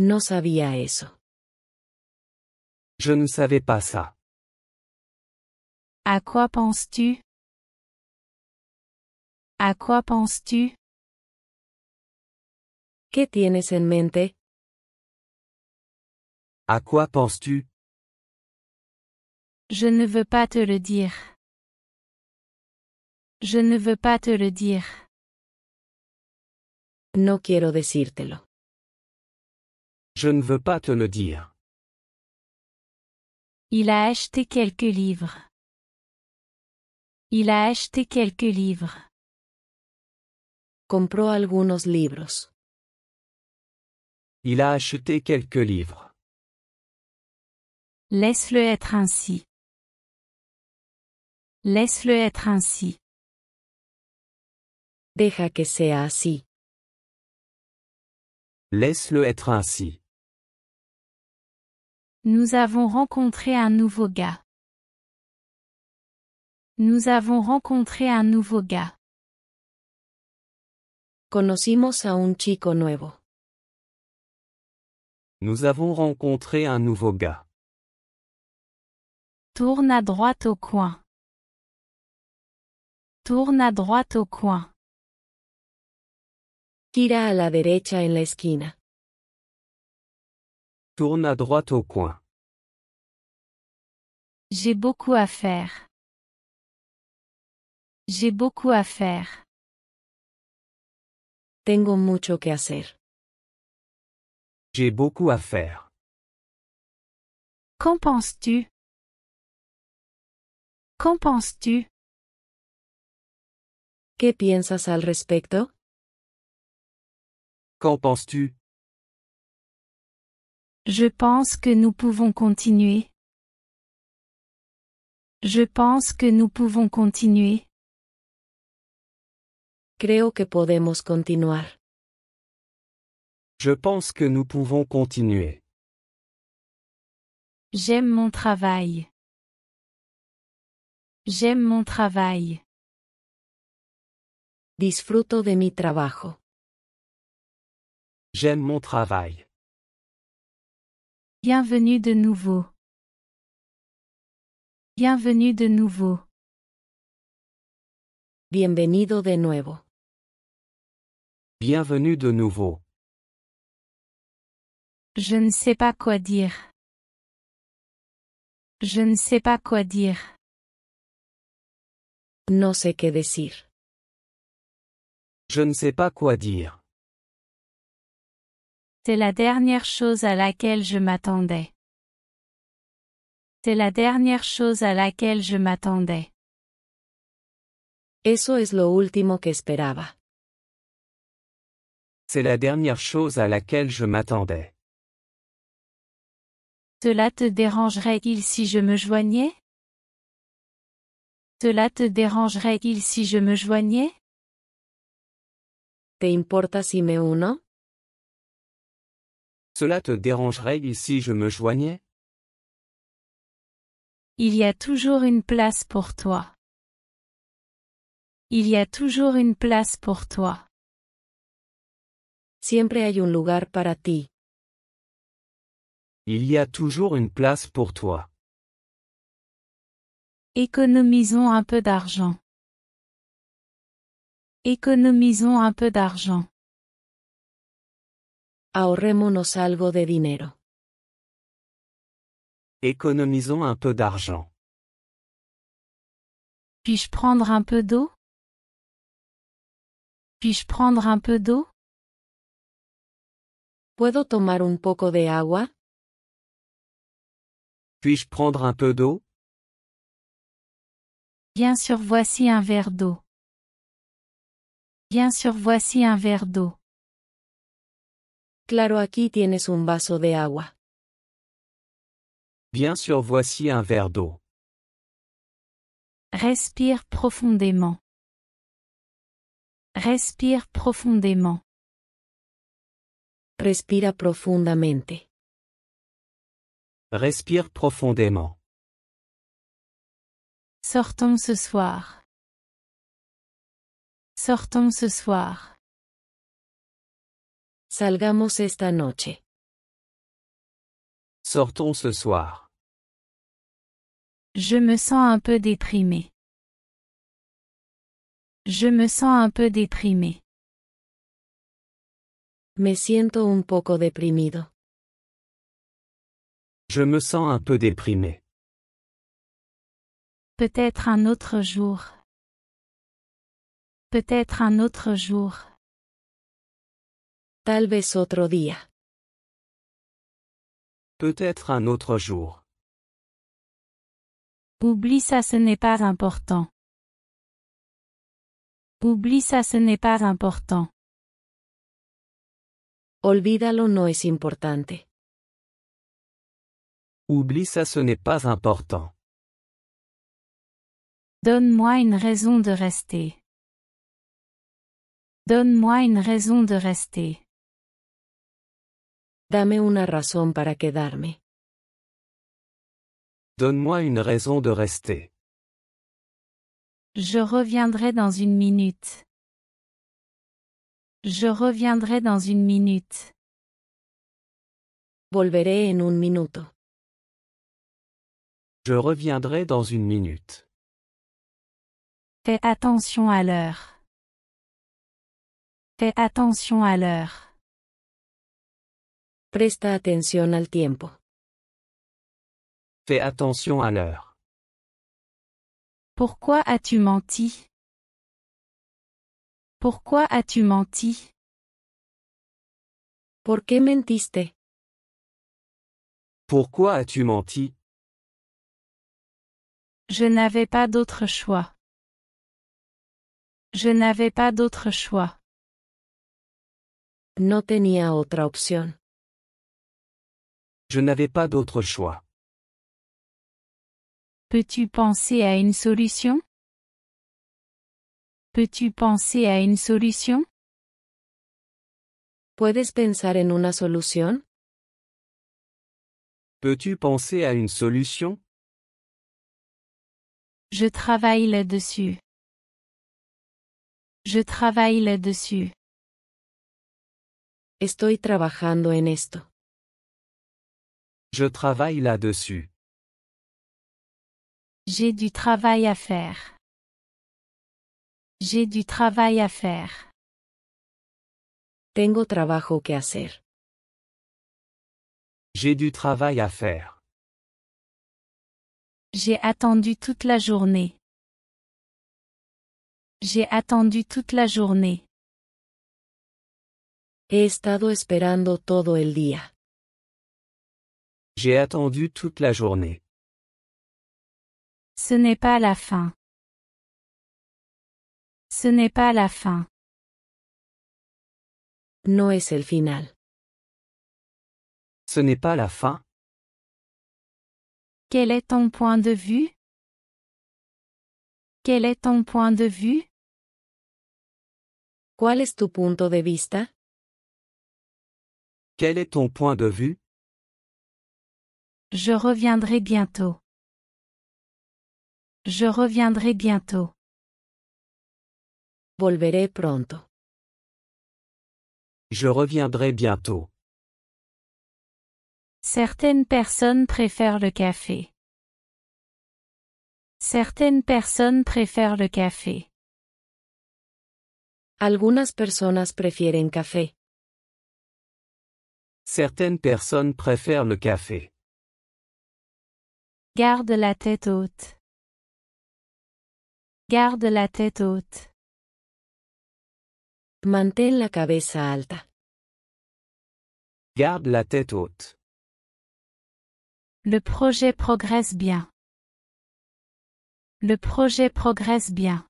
No sabía eso. Je ne savais pas ça. À quoi penses-tu? À quoi penses-tu? ¿Qué tienes en mente? À quoi penses-tu? Je ne veux pas te le dire. Je ne veux pas te le dire. No quiero decírtelo. Je ne veux pas te le dire. Il a acheté quelques livres. Il a acheté quelques livres. Compró algunos libros. Il a acheté quelques livres. Laisse-le être ainsi. Laisse-le être ainsi. Deja que sea así. Laisse-le être ainsi. Nous avons rencontré un nouveau gars. Nous avons rencontré un nouveau gars. Conocimos a un chico nuevo. Nous avons rencontré un nouveau gars. Tourne à droite au coin. Tourne à droite au coin. Gira a la derecha en la esquina. Tourne à droite au coin. J'ai beaucoup à faire. J'ai beaucoup à faire. Tengo mucho que hacer. J'ai beaucoup à faire. Qu'en penses-tu? Qu'en penses-tu? ¿Qué piensas al respecto? Qu'en penses-tu? Je pense que nous pouvons continuer. Je pense que nous pouvons continuer. Creo que podemos continuar. Je pense que nous pouvons continuer. J'aime mon travail. J'aime mon travail. Disfruto de mi trabajo. J'aime mon travail. Bienvenue de nouveau. Bienvenue de nouveau. Bienvenido de nuevo. Bienvenue de nouveau. Je ne sais pas quoi dire. Je ne sais pas quoi dire. No sé qué decir. Je ne sais pas quoi dire. C'est la dernière chose à laquelle je m'attendais. C'est la dernière chose à laquelle je m'attendais. Eso es lo último que esperaba. C'est la dernière chose à laquelle je m'attendais. Cela te dérangerait-il si je me joignais? Cela te dérangerait-il si je me joignais? ¿Te importa si me uno? Cela te dérangerait si je me joignais? Il y a toujours une place pour toi. Il y a toujours une place pour toi. Siempre hay un lugar para ti. Il y a toujours une place pour toi. Économisons un peu d'argent. Économisons un peu d'argent. Ahorrémonos algo de dinero. Économisons un peu d'argent. Puis-je prendre un peu d'eau? Puis-je prendre un peu d'eau? ¿Puedo tomar un poco de agua? Puis-je prendre un peu d'eau? Bien sûr, voici un verre d'eau. Bien sûr, voici un verre d'eau. Claro, aquí tienes un vaso de agua. Bien sûr, voici un verre d'eau. Respire profondément. Respire profondément. Respira profundamente. Respire profondément. Sortons ce soir. Sortons ce soir. Salgamos esta noche. Sortons ce soir. Je me sens un peu déprimé. Je me sens un peu déprimé. Me siento un poco deprimido. Je me sens un peu déprimé. Peut-être un autre jour. Peut-être un autre jour. Tal vez otro día. Peut-être un autre jour. Oublie ça, ce n'est pas important. Oublie ça, ce n'est pas important. Olvídalo, no es importante. Oublie ça, ce n'est pas important. Donne-moi une raison de rester. Donne-moi une raison de rester. Dame una razón para quedarme. Donne-moi une raison de rester. Je reviendrai dans une minute. Je reviendrai dans une minute. Volveré en un minuto. Je reviendrai dans une minute. Fais attention à l'heure. Fais attention à l'heure. Presta atención al tiempo. Fais attention à l'heure. Pourquoi as-tu menti? Pourquoi as-tu menti? ¿Por qué mentiste? Pourquoi as-tu menti? Je n'avais pas d'autre choix. Je n'avais pas d'autre choix. No tenía otra opción. Je n'avais pas d'autre choix. Peux-tu penser à une solution? Peux-tu penser à une solution? ¿Puedes pensar en una solución? Peux-tu penser à une solution? Je travaille là-dessus. Je travaille là-dessus. Estoy trabajando en esto. Je travaille là-dessus. J'ai du travail à faire. J'ai du travail à faire. Tengo trabajo que hacer. J'ai du travail à faire. J'ai attendu toute la journée. J'ai attendu toute la journée. He estado esperando todo el día. J'ai attendu toute la journée. Ce n'est pas la fin. Ce n'est pas la fin. No es el final. Ce n'est pas la fin. Quel est ton point de vue? Quel est ton point de vue? ¿Cuál es tu punto de vista? Quel est ton point de vue? Je reviendrai bientôt. Je reviendrai bientôt. Volveré pronto. Je reviendrai bientôt. Certaines personnes préfèrent le café. Certaines personnes préfèrent le café. Algunas personas prefieren café. Certaines personnes préfèrent le café. Garde la tête haute. Garde la tête haute. Mantén la cabeza alta. Garde la tête haute. Le projet progresse bien. Le projet progresse bien.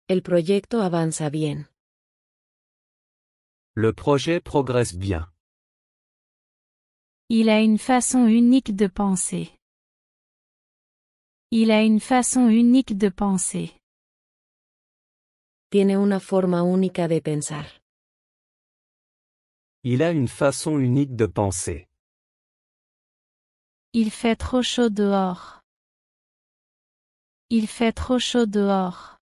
El proyecto avanza bien. Le projet progresse bien. Il a une façon unique de penser. Il a une façon unique de penser. Tiene una forma única de pensar. Il a une façon unique de penser. Il fait trop chaud dehors. Il fait trop chaud dehors.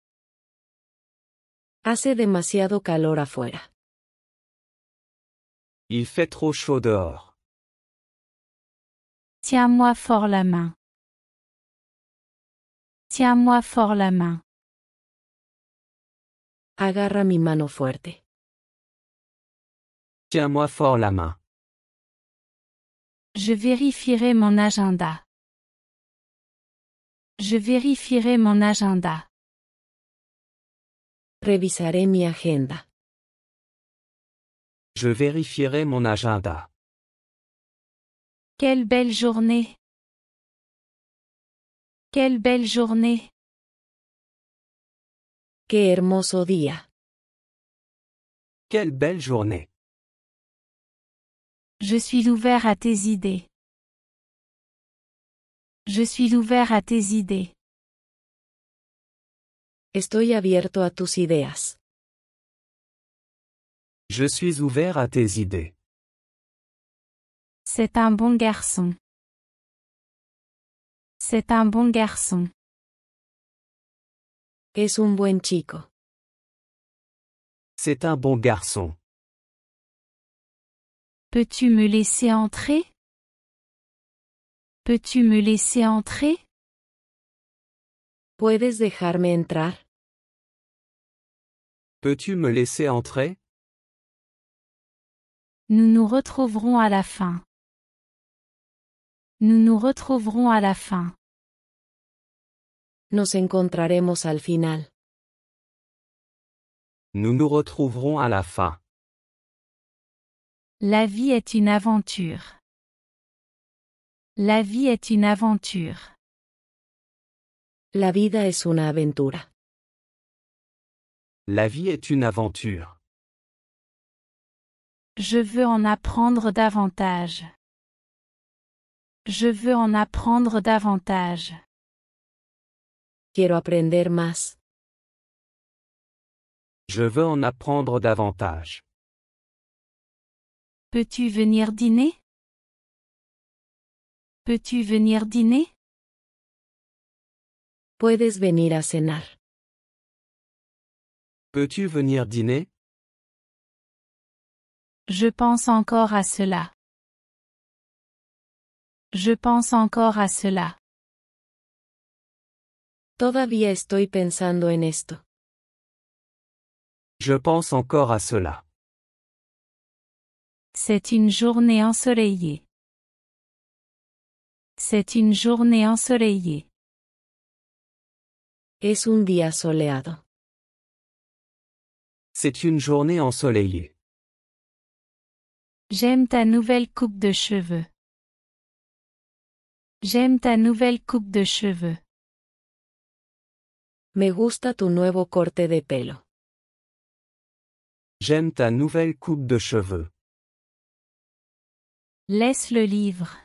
Hace demasiado calor afuera. Il fait trop chaud dehors. Tiens-moi fort la main. Tiens-moi fort la main. Agarra mi mano fuerte. Tiens-moi fort la main. Je vérifierai mon agenda. Je vérifierai mon agenda. Revisaré mi agenda. Je vérifierai mon agenda. Quelle belle journée. Quelle belle journée. Qué hermoso día. Quelle belle journée. Je suis ouvert à tes idées. Je suis ouvert à tes idées. Estoy abierto a tus ideas. Je suis ouvert à tes idées. C'est un bon garçon. C'est un bon garçon. Es un buen chico. C'est un bon garçon. Peux-tu me laisser entrer? Peux-tu me laisser entrer? ¿Puedes dejarme entrar? Peux-tu me laisser entrer? Nous nous retrouverons à la fin. Nous nous retrouverons à la fin. Nos encontraremos al final. Nous nous retrouverons à la fin. La vie est une aventure. La vie est une aventure. La vida es una aventura. La vie est une aventure. Je veux en apprendre davantage. Je veux en apprendre davantage. Quiero aprender más. Je veux en apprendre davantage. Peux-tu venir dîner? Peux-tu venir dîner? Puedes venir a cenar. Peux-tu venir dîner? Je pense encore à cela. Je pense encore à cela. Todavía estoy pensando en esto. Je pense encore à cela. C'est une journée ensoleillée. C'est une journée ensoleillée. Es un día soleado. C'est une journée ensoleillée. J'aime ta nouvelle coupe de cheveux. J'aime ta nouvelle coupe de cheveux. Me gusta tu nuevo corte de pelo. J'aime ta nouvelle coupe de cheveux. Laisse le livre.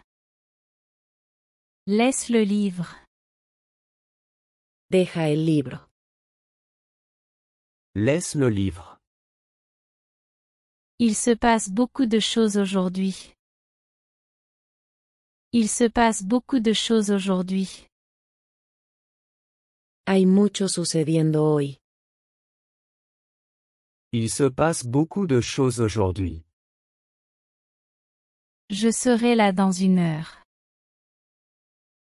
Laisse le livre. Deja el libro. Laisse le livre. Il se passe beaucoup de choses aujourd'hui. Il se passe beaucoup de choses aujourd'hui. Hay mucho sucediendo hoy. Il se passe beaucoup de choses aujourd'hui. Je serai là dans une heure.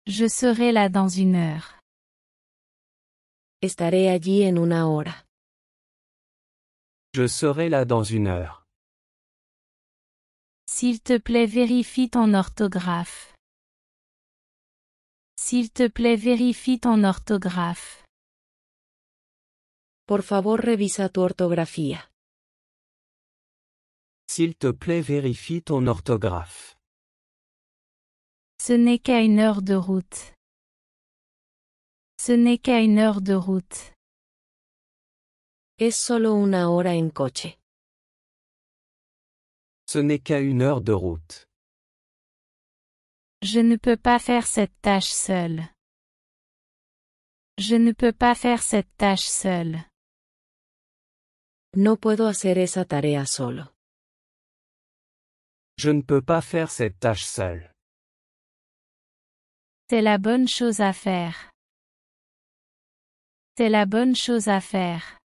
Je serai là dans une heure. Estaré allí en una hora. Je serai là dans une heure. S'il te plaît, vérifie ton orthographe. S'il te plaît, vérifie ton orthographe. Por favor, revisa tu ortografía. S'il te plaît, vérifie ton orthographe. Ce n'est qu'à une heure de route. Ce n'est qu'à une heure de route. Es solo una hora en coche. Ce n'est qu'à une heure de route. Je ne peux pas faire cette tâche seule. Je ne peux pas faire cette tâche seule. No puedo hacer esa tarea solo. Je ne peux pas faire cette tâche seule. C'est la bonne chose à faire. C'est la bonne chose à faire.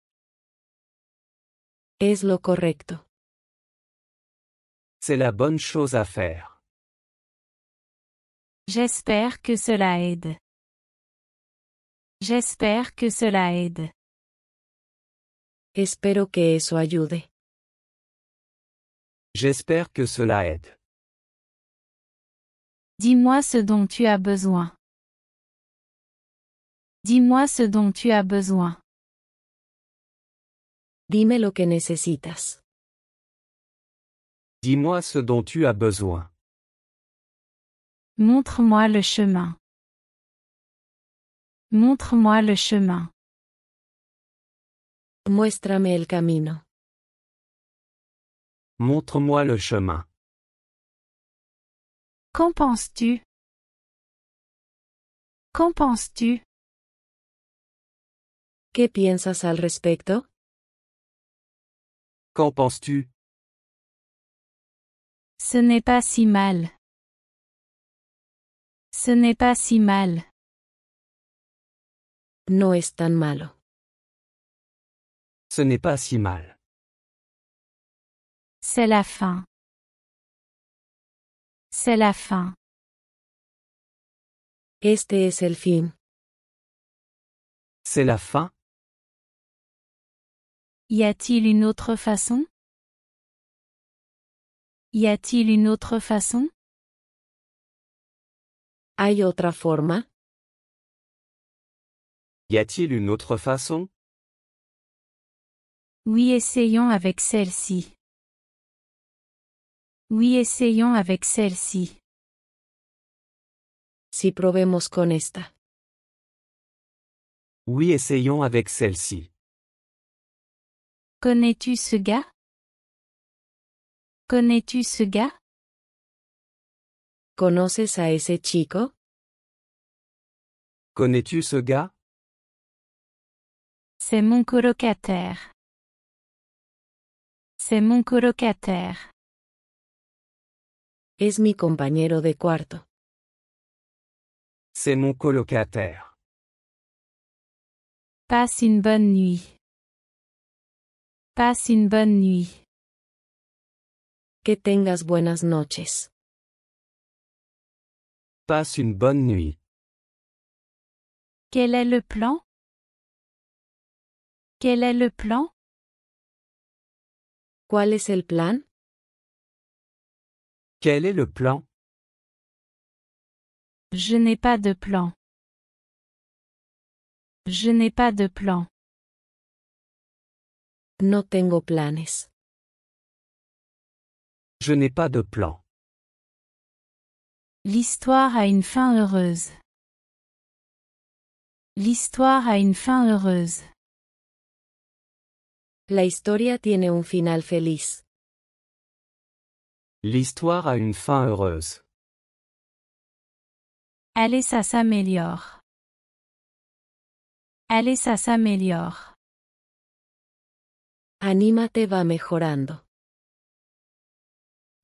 Es lo correcto. C'est la bonne chose à faire. J'espère que cela aide. J'espère que cela aide. Espero que eso ayude. J'espère que cela aide. Dis-moi ce dont tu as besoin. Dis-moi ce dont tu as besoin. Dime lo que necesitas. Dis-moi ce dont tu as besoin. Montre-moi le chemin. Montre-moi le chemin. Muéstrame el camino. Montre-moi le chemin. Qu'en penses-tu? Qu'en penses-tu? ¿Qué piensas al respecto? Qu'en penses-tu? Ce n'est pas si mal. Ce n'est pas si mal. No es tan malo. Ce n'est pas si mal. C'est la fin. C'est la fin. Este es el fin. C'est la fin? Y a-t-il une autre façon? Y a-t-il une autre façon? ¿Hay otra forma? Y a-t-il une autre façon? Oui, essayons avec celle-ci. Oui, essayons avec celle-ci. Si probemos con esta. Oui, essayons avec celle-ci. Connais-tu ce gars? Connais-tu ce gars? ¿Conoces a ese chico? Connais-tu ce gars? C'est mon colocataire. C'est mon colocataire. Es mi compañero de cuarto. C'est mon colocataire. Passe une bonne nuit. Passe une bonne nuit. Que tengas buenas noches. Passe une bonne nuit. Quel est le plan? Quel est le plan? ¿Cuál es el plan? Quel est le plan? Je n'ai pas de plan. Je n'ai pas de plan. No tengo planes. Je n'ai pas de plan. L'histoire a une fin heureuse. L'histoire a une fin heureuse. La historia tiene un final feliz. L'histoire a une fin heureuse. Allez, ça s'améliore. Allez, ça s'améliore. Anímate, va mejorando.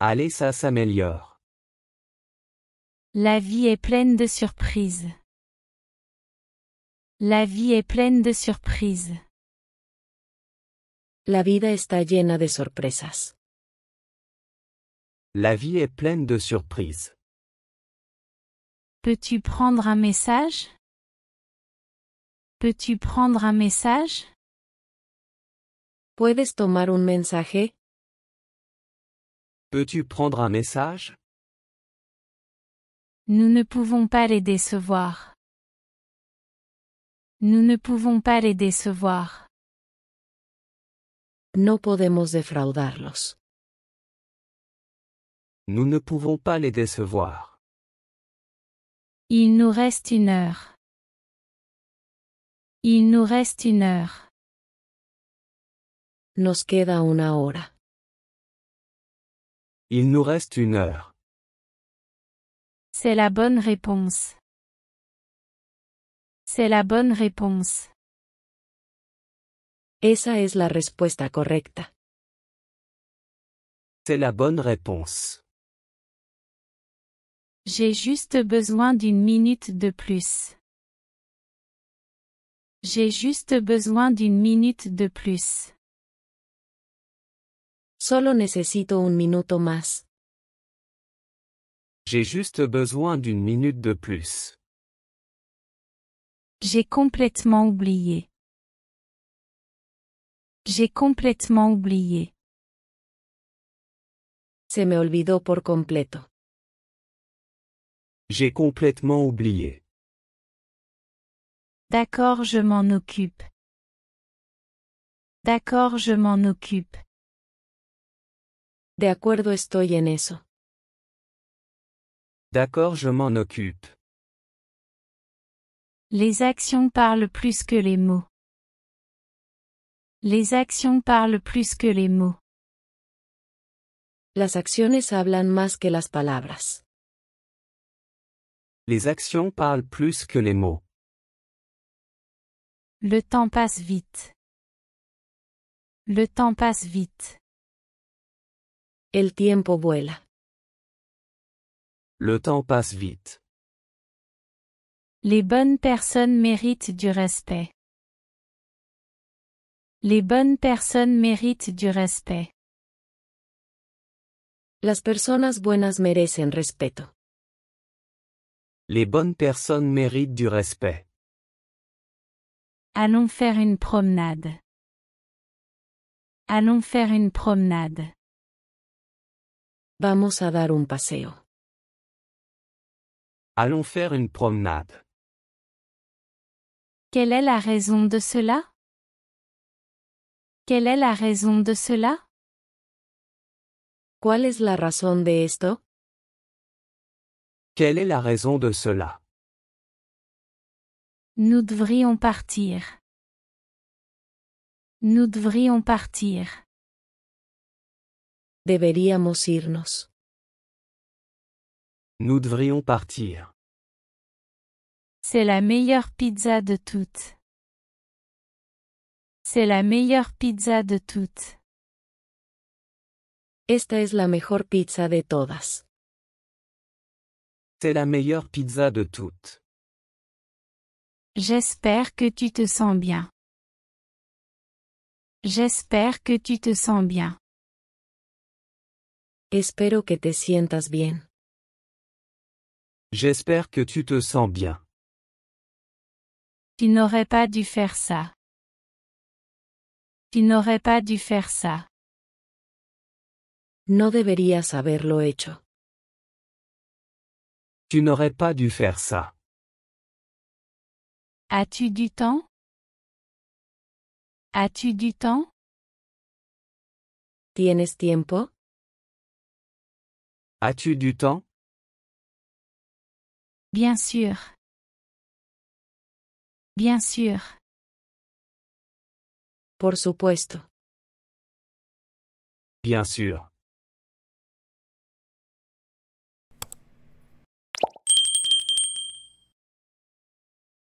Allez, ça s'améliore. La vie est pleine de surprises. La vie est pleine de surprises. La vida está llena de sorpresas. La vie est pleine de surprises. Peux-tu prendre un message? Peux-tu prendre un message? ¿Puedes tomar un mensaje? Peux-tu prendre un message? Nous ne pouvons pas les décevoir. Nous ne pouvons pas les décevoir. No podemos defraudarlos. Nous ne pouvons pas les décevoir. Il nous reste 1 heure. Il nous reste 1 heure. Nos queda 1 hora. Il nous reste 1 heure. C'est la bonne réponse. C'est la bonne réponse. Esa es la respuesta correcta. C'est la bonne réponse. J'ai juste besoin d'1 minute de plus. J'ai juste besoin d'1 minute de plus. Solo necesito 1 minuto más. J'ai juste besoin d'1 minute de plus. J'ai complètement oublié. J'ai complètement oublié. Se me olvidó por completo. J'ai complètement oublié. D'accord, je m'en occupe. D'accord, je m'en occupe. De acuerdo, estoy en eso. D'accord, je m'en occupe. Les actions parlent plus que les mots. Les actions parlent plus que les mots. Las acciones hablan más que las palabras. Les actions parlent plus que les mots. Le temps passe vite. Le temps passe vite. El tiempo vuela. Le temps passe vite. Les bonnes personnes méritent du respect. Les bonnes personnes méritent du respect. Las personas buenas merecen respeto. Les bonnes personnes méritent du respect. Allons faire une promenade. Allons faire une promenade. Vamos a dar un paseo. Allons faire une promenade. Quelle est la raison de cela? Quelle est la raison de cela? ¿Cuál es la razón de esto? Quelle est la raison de cela? Nous devrions partir. Nous devrions partir. Deberíamos irnos. Nous devrions partir. C'est la meilleure pizza de toutes. C'est la meilleure pizza de toutes. Esta es la mejor pizza de todas. C'est la meilleure pizza de toutes. J'espère que tu te sens bien. J'espère que tu te sens bien. Espero que te sientas bien. J'espère que tu te sens bien. Tu n'aurais pas dû faire ça. Tu n'aurais pas dû faire ça. No deberías haberlo hecho. Tu n'aurais pas dû faire ça. As-tu du temps? As-tu du temps? ¿Tienes tiempo? As-tu du temps? Bien sûr. Bien sûr. Por supuesto. Bien sûr.